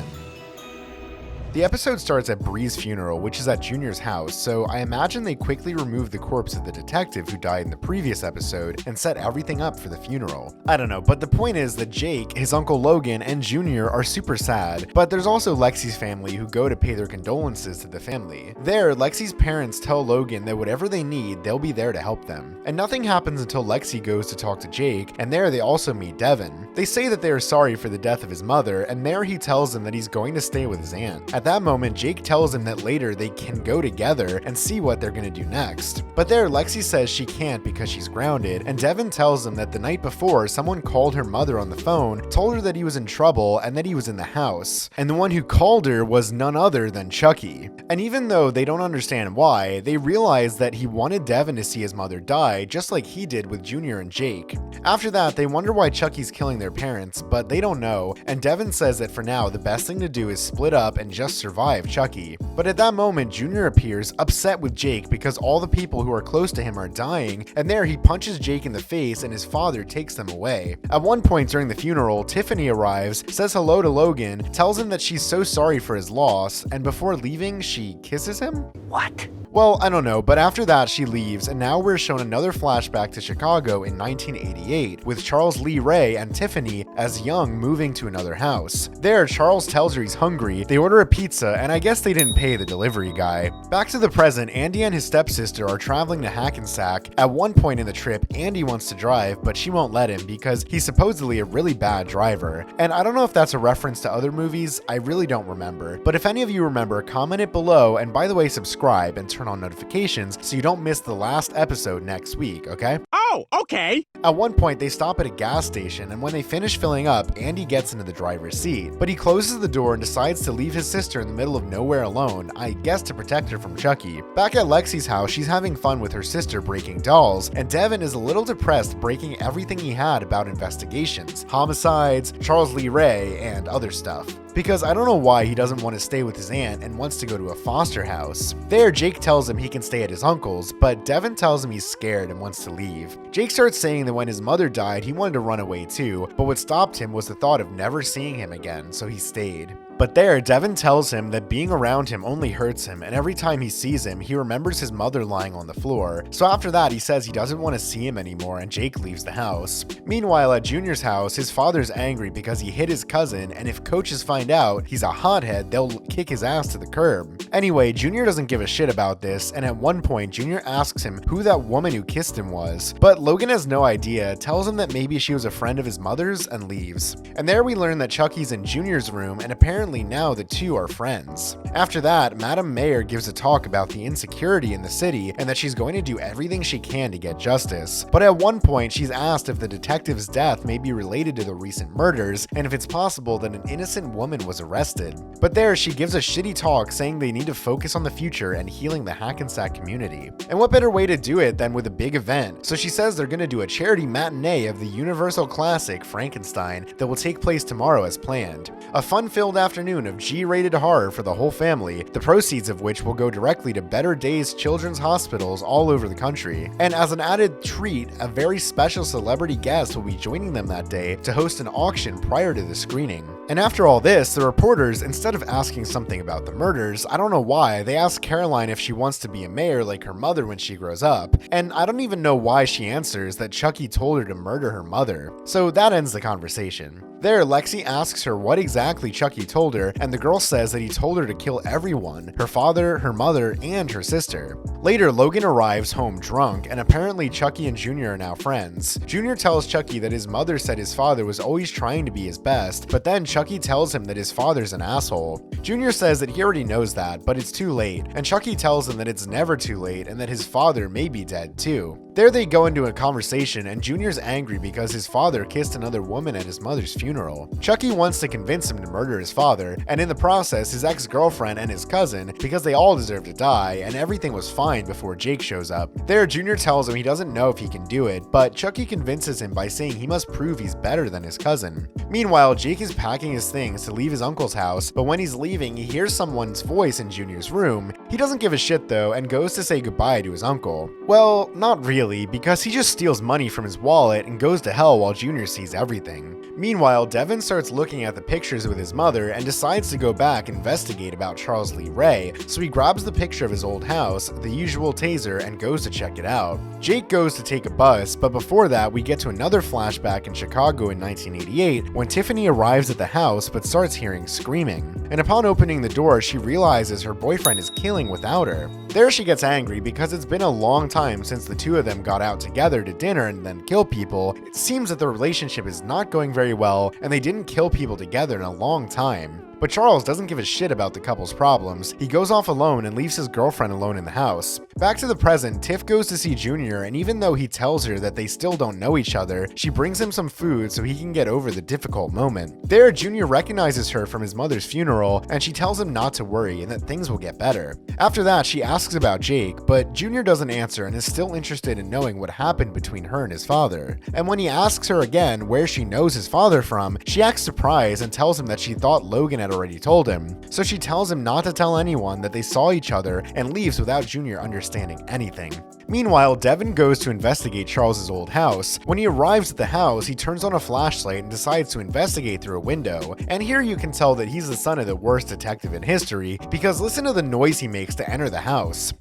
The episode starts at Bree's funeral, which is at Junior's house, so I imagine they quickly removed the corpse of the detective who died in the previous episode and set everything up for the funeral. I don't know, but the point is that Jake, his uncle Logan, and Junior are super sad, but there's also Lexi's family who go to pay their condolences to the family. There, Lexi's parents tell Logan that whatever they need, they'll be there to help them. And nothing happens until Lexi goes to talk to Jake, and there they also meet Devin. They say that they are sorry for the death of his mother, and there he tells them that he's going to stay with his aunt. At that moment, Jake tells him that later they can go together and see what they're gonna do next. But there, Lexi says she can't because she's grounded, and Devin tells them that the night before, someone called her mother on the phone, told her that he was in trouble and that he was in the house. And the one who called her was none other than Chucky. And even though they don't understand why, they realize that he wanted Devin to see his mother die, just like he did with Junior and Jake. After that, they wonder why Chucky's killing their parents, but they don't know, and Devin says that for now, the best thing to do is split up and just survive Chucky. But at that moment, Junior appears, upset with Jake because all the people who are close to him are dying, and there he punches Jake in the face and his father takes them away. At one point during the funeral, Tiffany arrives, says hello to Logan, tells him that she's so sorry for his loss, and before leaving, she kisses him? What? Well, I don't know, but after that she leaves, and now we're shown another flashback to Chicago in 1988, with Charles Lee Ray and Tiffany as Young moving to another house. There, Charles tells her he's hungry, they order a pizza, and I guess they didn't pay the delivery guy. Back to the present, Andy and his stepsister are traveling to Hackensack. At one point in the trip, Andy wants to drive, but she won't let him because he's supposedly a really bad driver. And I don't know if that's a reference to other movies, I really don't remember. But if any of you remember, comment it below, and by the way, subscribe and turn on notifications so you don't miss the last episode next week, okay? Oh, okay. At one point, they stop at a gas station, and when they finish filling up, Andy gets into the driver's seat. But he closes the door and decides to leave his sister in the middle of nowhere alone, I guess to protect her from Chucky. Back at Lexi's house, she's having fun with her sister breaking dolls, and Devin is a little depressed breaking everything he had about investigations, homicides, Charles Lee Ray, and other stuff. Because I don't know why he doesn't want to stay with his aunt and wants to go to a foster house. There, Jake tells him he can stay at his uncle's, but Devin tells him he's scared and wants to leave. Jake starts saying that when his mother died, he wanted to run away too, but what stopped him was the thought of never seeing him again, so he stayed. But there, Devin tells him that being around him only hurts him, and every time he sees him, he remembers his mother lying on the floor. So after that, he says he doesn't want to see him anymore, and Jake leaves the house. Meanwhile, at Junior's house, his father's angry because he hit his cousin, and if coaches find out he's a hothead, they'll kick his ass to the curb. Anyway, Junior doesn't give a shit about this, and at one point, Junior asks him who that woman who kissed him was. But Logan has no idea, tells him that maybe she was a friend of his mother's, and leaves. And there we learn that Chucky's in Junior's room, and apparently now the two are friends. After that, Madam Mayor gives a talk about the insecurity in the city and that she's going to do everything she can to get justice. But at one point, she's asked if the detective's death may be related to the recent murders and if it's possible that an innocent woman was arrested. But there, she gives a shitty talk saying they need to focus on the future and healing the Hackensack community. And what better way to do it than with a big event? So she says they're going to do a charity matinee of the Universal classic Frankenstein that will take place tomorrow as planned. A fun-filled afternoon of G-rated horror for the whole family, the proceeds of which will go directly to Better Days children's hospitals all over the country. And as an added treat, a very special celebrity guest will be joining them that day to host an auction prior to the screening. And after all this, the reporters, instead of asking something about the murders, I don't know why, they ask Caroline if she wants to be a mayor like her mother when she grows up. And I don't even know why she answers that Chucky told her to murder her mother. So that ends the conversation. There, Lexi asks her what exactly Chucky told her, and the girl says that he told her to kill everyone, her father, her mother, and her sister. Later, Logan arrives home drunk, and apparently Chucky and Junior are now friends. Junior tells Chucky that his mother said his father was always trying to be his best, but then Chucky tells him that his father's an asshole. Junior says that he already knows that, but it's too late, and Chucky tells him that it's never too late and that his father may be dead too. There they go into a conversation, and Junior's angry because his father kissed another woman at his mother's funeral. Chucky wants to convince him to murder his father, and in the process his ex-girlfriend and his cousin, because they all deserve to die, and everything was fine before Jake shows up. There, Junior tells him he doesn't know if he can do it, but Chucky convinces him by saying he must prove he's better than his cousin. Meanwhile, Jake is packing his things to leave his uncle's house, but when he's leaving, he hears someone's voice in Junior's room. He doesn't give a shit though, and goes to say goodbye to his uncle. Well, not really, because he just steals money from his wallet and goes to hell while Junior sees everything. Meanwhile, Devin starts looking at the pictures with his mother and decides to go back and investigate about Charles Lee Ray, so he grabs the picture of his old house, the usual taser, and goes to check it out. Jake goes to take a bus, but before that we get to another flashback in Chicago in 1988 when Tiffany arrives at the house but starts hearing screaming. And upon opening the door, she realizes her boyfriend is killing without her. There she gets angry because it's been a long time since the two of them got out together to dinner and then kill people. It seems that the relationship is not going very well, and they didn't kill people together in a long time. But Charles doesn't give a shit about the couple's problems. He goes off alone and leaves his girlfriend alone in the house. Back to the present, Tiff goes to see Junior, and even though he tells her that they still don't know each other, she brings him some food so he can get over the difficult moment. There, Junior recognizes her from his mother's funeral, and she tells him not to worry and that things will get better. After that, she asks about Jake, but Junior doesn't answer and is still interested in knowing what happened between her and his father. And when he asks her again where she knows his father from, she acts surprised and tells him that she thought Logan had already told him. So she tells him not to tell anyone that they saw each other and leaves without Junior understanding anything. Meanwhile, Devin goes to investigate Charles's old house. When he arrives at the house, he turns on a flashlight and decides to investigate through a window. And here you can tell that he's the son of the worst detective in history, because listen to the noise he makes to enter the house.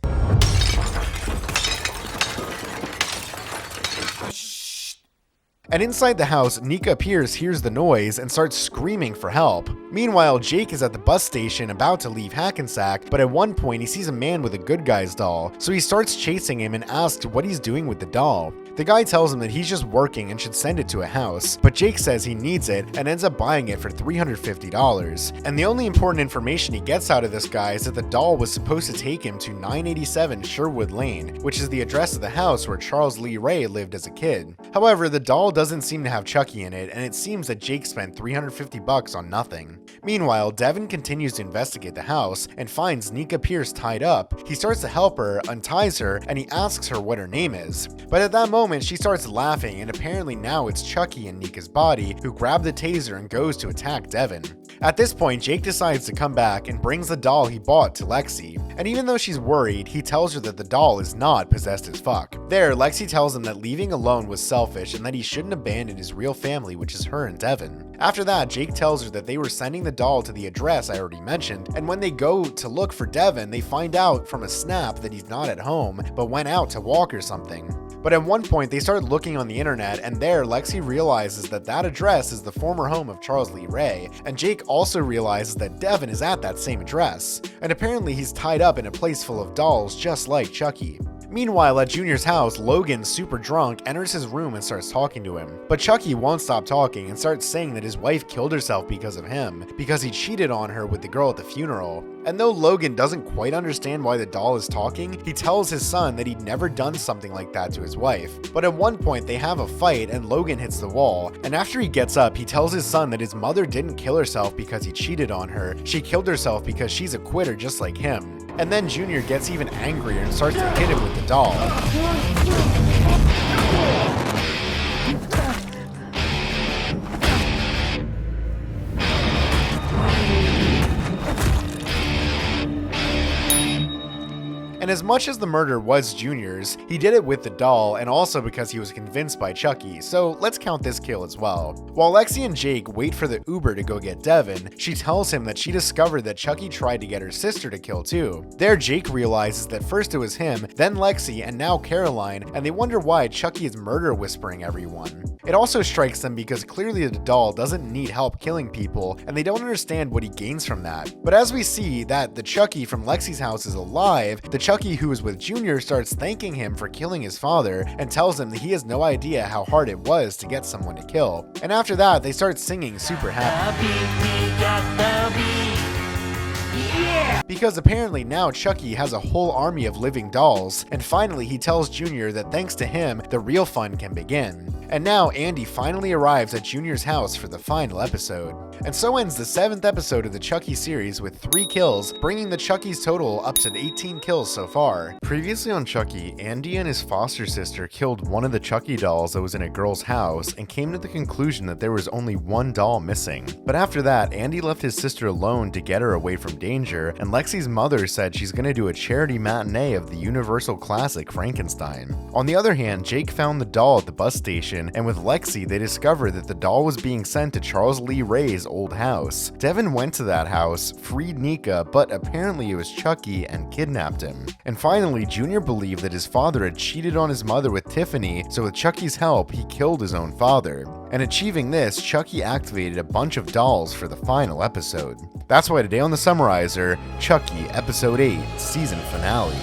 And inside the house, Nika Pierce hears the noise and starts screaming for help. Meanwhile, Jake is at the bus station about to leave Hackensack, but at one point he sees a man with a good guy's doll, so he starts chasing him and asks what he's doing with the doll. The guy tells him that he's just working and should send it to a house, but Jake says he needs it and ends up buying it for $350. And the only important information he gets out of this guy is that the doll was supposed to take him to 987 Sherwood Lane, which is the address of the house where Charles Lee Ray lived as a kid. However, the doll doesn't seem to have Chucky in it, and it seems that Jake spent $350 on nothing. Meanwhile, Devin continues to investigate the house and finds Nika Pierce tied up. He starts to help her, unties her, and he asks her what her name is. But at that moment, she starts laughing, and apparently now it's Chucky in Nika's body, who grabbed the taser and goes to attack Devin. At this point, Jake decides to come back and brings the doll he bought to Lexi. And even though she's worried, he tells her that the doll is not possessed as fuck. There, Lexi tells him that leaving alone was selfish and that he shouldn't abandon his real family, which is her and Devin. After that, Jake tells her that they were sending the doll to the address I already mentioned, and when they go to look for Devin, they find out from a snap that he's not at home, but went out to walk or something. But at one point, they start looking on the internet, and there, Lexi realizes that that address is the former home of Charles Lee Ray, and Jake also realizes that Devin is at that same address, and apparently he's tied up in a place full of dolls just like Chucky. Meanwhile, at Junior's house, Logan, super drunk, enters his room and starts talking to him. But Chucky won't stop talking and starts saying that his wife killed herself because of him, because he cheated on her with the girl at the funeral. And though Logan doesn't quite understand why the doll is talking, he tells his son that he'd never done something like that to his wife. But at one point, they have a fight and Logan hits the wall, and after he gets up, he tells his son that his mother didn't kill herself because he cheated on her, she killed herself because she's a quitter just like him. And then Junior gets even angrier and starts to hit him with the doll. And as much as the murder was Junior's, he did it with the doll and also because he was convinced by Chucky, so let's count this kill as well. While Lexi and Jake wait for the Uber to go get Devin, she tells him that she discovered that Chucky tried to get her sister to kill too. There, Jake realizes that first it was him, then Lexi, and now Caroline, and they wonder why Chucky is murder whispering everyone. It also strikes them because clearly the doll doesn't need help killing people, and they don't understand what he gains from that. But as we see that the Chucky from Lexi's house is alive, the Chucky who is with Junior starts thanking him for killing his father and tells him that he has no idea how hard it was to get someone to kill. And after that, they start singing super happy. Because apparently now Chucky has a whole army of living dolls, and finally he tells Junior that thanks to him, the real fun can begin. And now Andy finally arrives at Junior's house for the final episode. And so ends the 7th episode of the Chucky series with 3 kills, bringing the Chucky's total up to 18 kills so far. Previously on Chucky, Andy and his foster sister killed one of the Chucky dolls that was in a girl's house and came to the conclusion that there was only one doll missing. But after that, Andy left his sister alone to get her away from danger, and Lexi's mother said she's gonna do a charity matinee of the Universal classic Frankenstein. On the other hand, Jake found the doll at the bus station, and with Lexi, they discovered that the doll was being sent to Charles Lee Ray's old house. Devin went to that house, freed Nika, but apparently it was Chucky and kidnapped him. And finally, Junior believed that his father had cheated on his mother with Tiffany, so with Chucky's help, he killed his own father. And achieving this, Chucky activated a bunch of dolls for the final episode. That's why today on the Summarizer, Chucky Episode 8, Season Finale.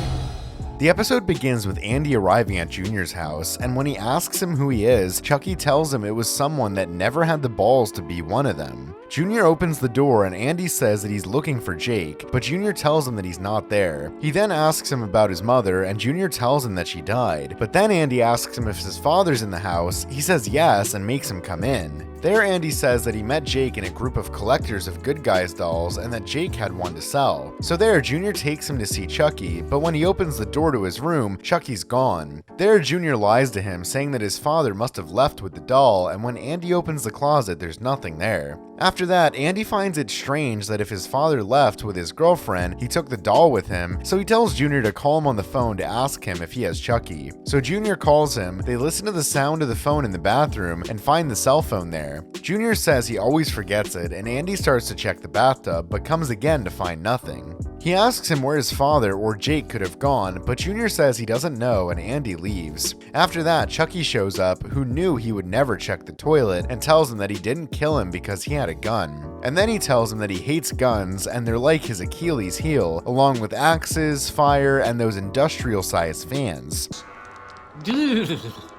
The episode begins with Andy arriving at Junior's house, and when he asks him who he is, Chucky tells him it was someone that never had the balls to be one of them. Junior opens the door and Andy says that he's looking for Jake, but Junior tells him that he's not there. He then asks him about his mother, and Junior tells him that she died. But then Andy asks him if his father's in the house. He says yes and makes him come in. There, Andy says that he met Jake in a group of collectors of Good Guys dolls and that Jake had one to sell. So there, Junior takes him to see Chucky, but when he opens the door to his room, Chucky's gone. There, Junior lies to him, saying that his father must have left with the doll, and when Andy opens the closet, there's nothing there. After that, Andy finds it strange that if his father left with his girlfriend, he took the doll with him, so he tells Junior to call him on the phone to ask him if he has Chucky. So Junior calls him, they listen to the sound of the phone in the bathroom, and find the cell phone there. Junior says he always forgets it, and Andy starts to check the bathtub, but comes again to find nothing. He asks him where his father or Jake could have gone, but Junior says he doesn't know, and Andy leaves. After that, Chucky shows up, who knew he would never check the toilet, and tells him that he didn't kill him because he had a gun. And then he tells him that he hates guns, and they're like his Achilles heel, along with axes, fire, and those industrial-sized fans.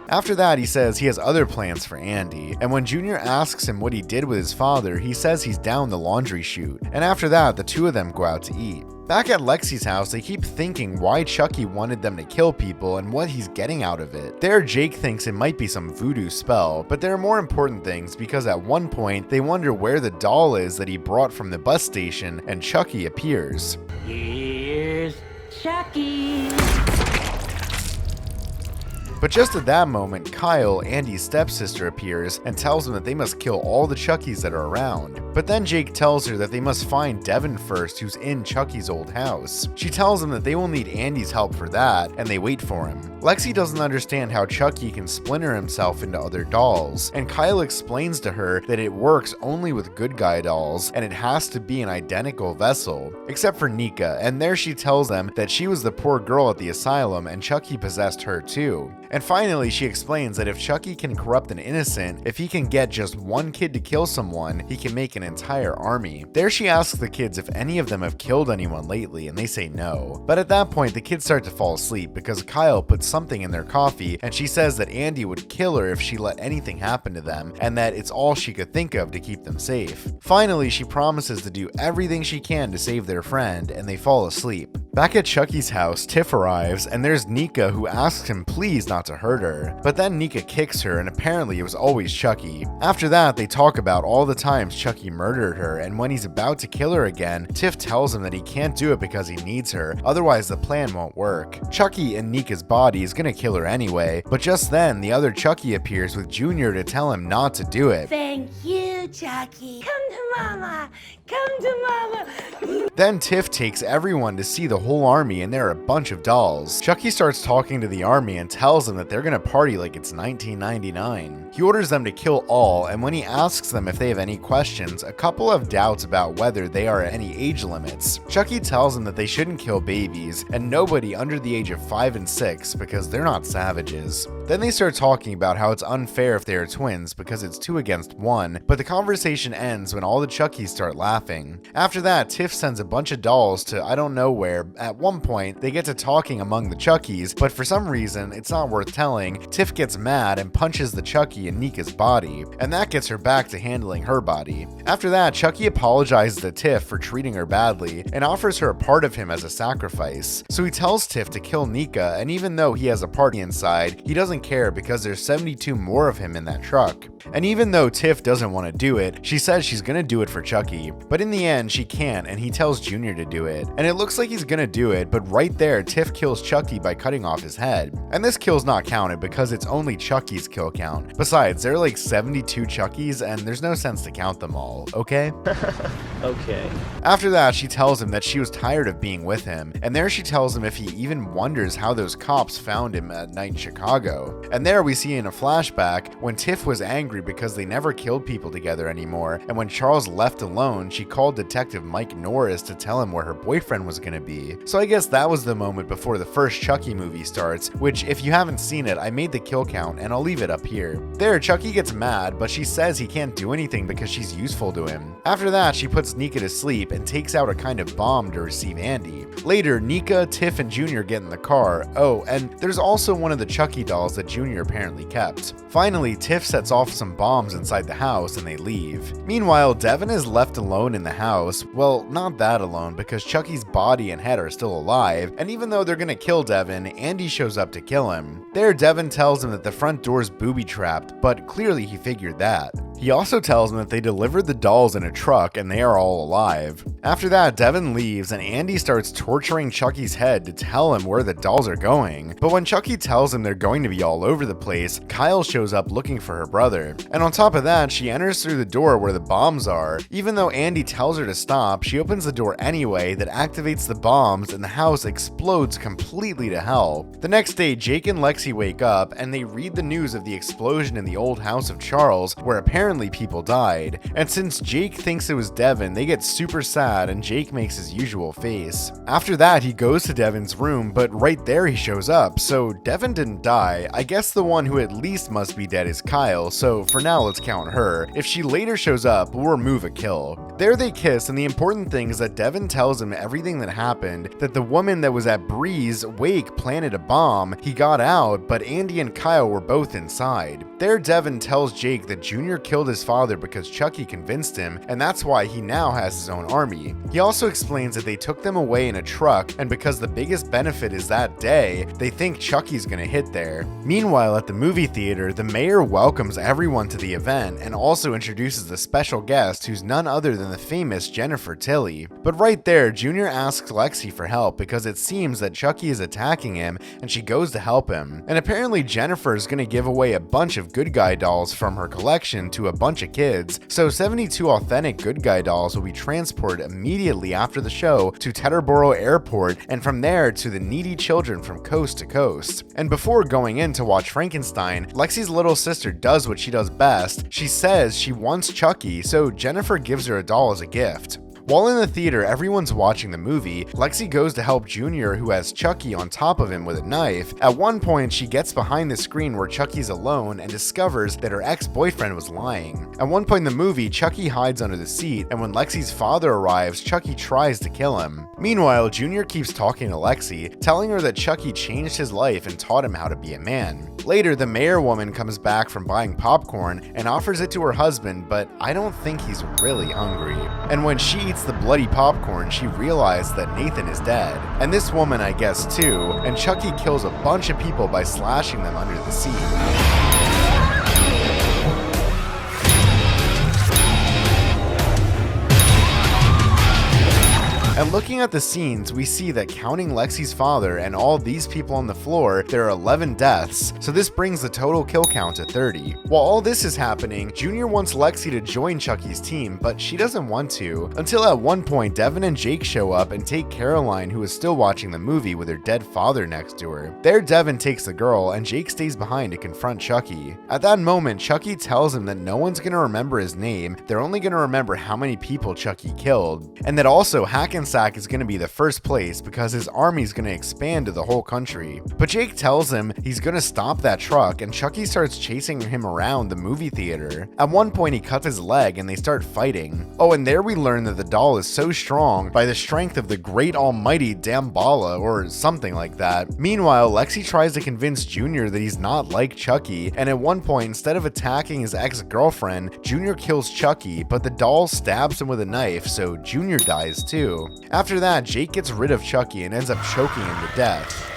After that, he says he has other plans for Andy, and when Junior asks him what he did with his father, he says he's down the laundry chute, and after that, the two of them go out to eat. Back at Lexi's house, they keep thinking why Chucky wanted them to kill people and what he's getting out of it. There, Jake thinks it might be some voodoo spell, but there are more important things because at one point, they wonder where the doll is that he brought from the bus station, and Chucky appears. Here's Chucky. But just at that moment, Kyle, Andy's stepsister, appears and tells them that they must kill all the Chuckies that are around. But then Jake tells her that they must find Devin first, who's in Chucky's old house. She tells him that they will need Andy's help for that, and they wait for him. Lexi doesn't understand how Chucky can splinter himself into other dolls, and Kyle explains to her that it works only with good guy dolls, and it has to be an identical vessel, except for Nika, and there she tells them that she was the poor girl at the asylum and Chucky possessed her too. And finally, she explains that if Chucky can corrupt an innocent, if he can get just one kid to kill someone, he can make an entire army. There she asks the kids if any of them have killed anyone lately, and they say no. But at that point, the kids start to fall asleep because Kyle puts something in their coffee, and she says that Andy would kill her if she let anything happen to them, and that it's all she could think of to keep them safe. Finally, she promises to do everything she can to save their friend, and they fall asleep. Back at Chucky's house, Tiff arrives, and there's Nika who asks him please not to hurt her. But then Nika kicks her, and apparently it was always Chucky. After that, they talk about all the times Chucky murdered her, and when he's about to kill her again, Tiff tells him that he can't do it because he needs her, otherwise the plan won't work. Chucky in Nika's body is gonna kill her anyway, but just then, the other Chucky appears with Junior to tell him not to do it. Thank you, Chucky. Come to Mama. Come to Mama. Then Tiff takes everyone to see the whole army, and there are a bunch of dolls. Chucky starts talking to the army and tells them that they're gonna party like it's 1999. He orders them to kill all, and when he asks them if they have any questions, a couple have doubts about whether they are at any age limits. Chucky tells them that they shouldn't kill babies, and nobody under the age of 5 and 6 because they're not savages. Then they start talking about how it's unfair if they are twins because it's 2 against 1, but the conversation ends when all the Chuckies start laughing. After that, Tiff sends a bunch of dolls to I don't know where. At one point, they get to talking among the Chuckies, but for some reason, it's not worth telling, Tiff gets mad and punches the Chucky in Nika's body, and that gets her back to handling her body. After that, Chucky apologizes to Tiff for treating her badly and offers her a part of him as a sacrifice. So he tells Tiff to kill Nika, and even though he has a party inside, he doesn't care because there's 72 more of him in that truck. And even though Tiff doesn't want to do it, she says she's gonna do it for Chucky. But in the end, she can't, and he tells Junior to do it. And it looks like he's gonna do it, but right there, Tiff kills Chucky by cutting off his head. And this kill's not counted because it's only Chucky's kill count. Besides, there are like 72 Chuckies, and there's no sense to count them all, okay? Okay. After that, she tells him that she was tired of being with him, and there she tells him if he even wonders how those cops found him at night in Chicago. And there we see in a flashback when Tiff was angry because they never killed people together anymore, and when Charles left alone, she called Detective Mike Norris to tell him where her boyfriend was gonna be. So I guess that was the moment before the first Chucky movie starts, which if you haven't seen it, I made the kill count and I'll leave it up here. There, Chucky gets mad, but she says he can't do anything because she's useful to him. After that, she puts Nika to sleep and takes out a kind of bomb to receive Andy. Later, Nika, Tiff, and Junior get in the car. Oh, and there's also one of the Chucky dolls that Junior apparently kept. Finally, Tiff sets off some bombs inside the house and they leave. Meanwhile, Devin is left alone in the house. Well, not that alone because Chucky's body and head are still alive, and even though they're gonna kill Devin, Andy shows up to kill him. There, Devin tells him that the front door's booby-trapped, but clearly he figured that. He also tells him that they delivered the dolls in a truck and they are all alive. After that, Devin leaves and Andy starts torturing Chucky's head to tell him where the dolls are going. But when Chucky tells him they're going to be all over the place, Kyle shows up looking for her brother. And on top of that, she enters through the door where the bombs are. Even though Andy tells her to stop, she opens the door anyway that activates the bombs and the house explodes completely to hell. The next day, Jake and Lexi wake up and they read the news of the explosion in the old house of Charles where apparently people died. And since Jake thinks it was Devin, they get super sad and Jake makes his usual face. After that, he goes to Devin's room, but right there he shows up. So Devin didn't die. I guess the one who at least must be dead is Kyle, so for now let's count her. If she later shows up, we'll remove a kill. There they kiss, and the important thing is that Devin tells him everything that happened, that the woman that was at Bree's wake planted a bomb, he got out, but Andy and Kyle were both inside. There Devin tells Jake that Junior killed his father because Chucky convinced him, and that's why he now has his own army. He also explains that they took them away in a truck, and because the biggest benefit is that day, they think Chucky's gonna hit there. Meanwhile, at the movie theater, the mayor welcomes everyone to the event and also introduces the special guest who's none other than the famous Jennifer Tilly. But right there, Junior asks Lexi for help because it seems that Chucky is attacking him and she goes to help him. And apparently Jennifer is gonna give away a bunch of good guy dolls from her collection to a bunch of kids, so 72 authentic good guy dolls will be transported immediately after the show to Teterboro Airport and from there to the needy children from coast to coast. And before going in to watch Frankenstein, Lexi's little sister does what she does best. She says she wants Chucky, so Jennifer gives her a doll as a gift. While in the theater, everyone's watching the movie, Lexi goes to help Junior, who has Chucky on top of him with a knife. At one point, she gets behind the screen where Chucky's alone and discovers that her ex-boyfriend was lying. At one point in the movie, Chucky hides under the seat, and when Lexi's father arrives, Chucky tries to kill him. Meanwhile, Junior keeps talking to Lexi, telling her that Chucky changed his life and taught him how to be a man. Later, the mayor woman comes back from buying popcorn and offers it to her husband, but I don't think he's really hungry. And when she eats the bloody popcorn, she realizes that Nathan is dead. And this woman, I guess, too, and Chucky kills a bunch of people by slashing them under the seat. And looking at the scenes, we see that counting Lexi's father and all these people on the floor, there are 11 deaths, so this brings the total kill count to 30. While all this is happening, Junior wants Lexi to join Chucky's team, but she doesn't want to, until at one point Devin and Jake show up and take Caroline, who is still watching the movie with her dead father next to her. There Devin takes the girl, and Jake stays behind to confront Chucky. At that moment, Chucky tells him that no one's gonna remember his name, they're only gonna remember how many people Chucky killed, and that also Hackensack is going to be the first place because his army is going to expand to the whole country. But Jake tells him he's going to stop that truck, and Chucky starts chasing him around the movie theater. At one point he cuts his leg and they start fighting. Oh, and there we learn that the doll is so strong by the strength of the great almighty Damballa or something like that. Meanwhile, Lexi tries to convince Junior that he's not like Chucky, and at one point, instead of attacking his ex-girlfriend, Junior kills Chucky, but the doll stabs him with a knife, so Junior dies too. After that, Jake gets rid of Chucky and ends up choking him to death.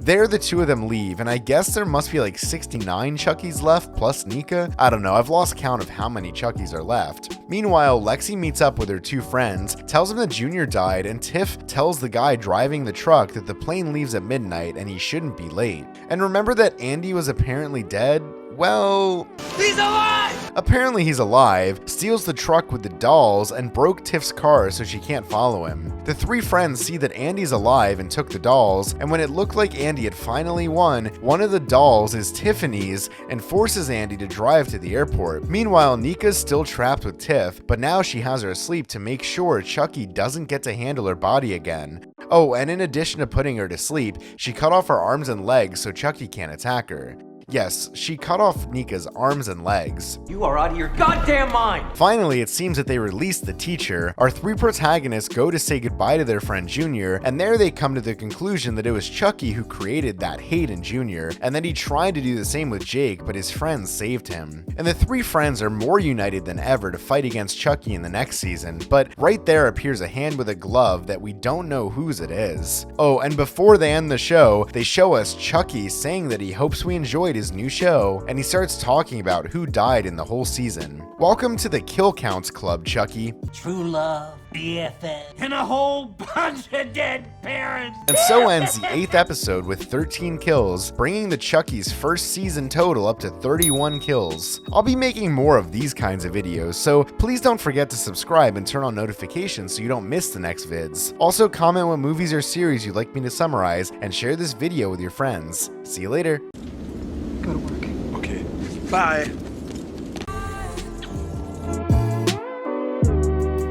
There the two of them leave, and I guess there must be like 69 Chuckies left, plus Nika? I don't know, I've lost count of how many Chuckies are left. Meanwhile, Lexi meets up with her two friends, tells them that Junior died, and Tiff tells the guy driving the truck that the plane leaves at midnight and he shouldn't be late. And remember that Andy was apparently dead? Well, he's alive! Apparently he's alive, steals the truck with the dolls, and broke Tiff's car so she can't follow him. The three friends see that Andy's alive and took the dolls, and when it looked like Andy had finally won, one of the dolls is Tiffany's and forces Andy to drive to the airport. Meanwhile, Nika's still trapped with Tiff, but now she has her asleep to make sure Chucky doesn't get to handle her body again. Oh, and in addition to putting her to sleep, she cut off her arms and legs so Chucky can't attack her. Yes, she cut off Nika's arms and legs. You are out of your goddamn mind! Finally, it seems that they released the teacher. Our three protagonists go to say goodbye to their friend Junior, and there they come to the conclusion that it was Chucky who created that hate in Junior, and that he tried to do the same with Jake, but his friends saved him. And the three friends are more united than ever to fight against Chucky in the next season, but right there appears a hand with a glove that we don't know whose it is. Oh, and before they end the show, they show us Chucky saying that he hopes we enjoyed his new show, and he starts talking about who died in the whole season. Welcome to the Kill Counts Club, Chucky. True love, BFF, and a whole bunch of dead parents. And so ends the 8th episode with 13 kills, bringing the Chucky's first season total up to 31 kills. I'll be making more of these kinds of videos, so please don't forget to subscribe and turn on notifications so you don't miss the next vids. Also comment what movies or series you'd like me to summarize, and share this video with your friends. See you later. Go to work. Okay. Bye.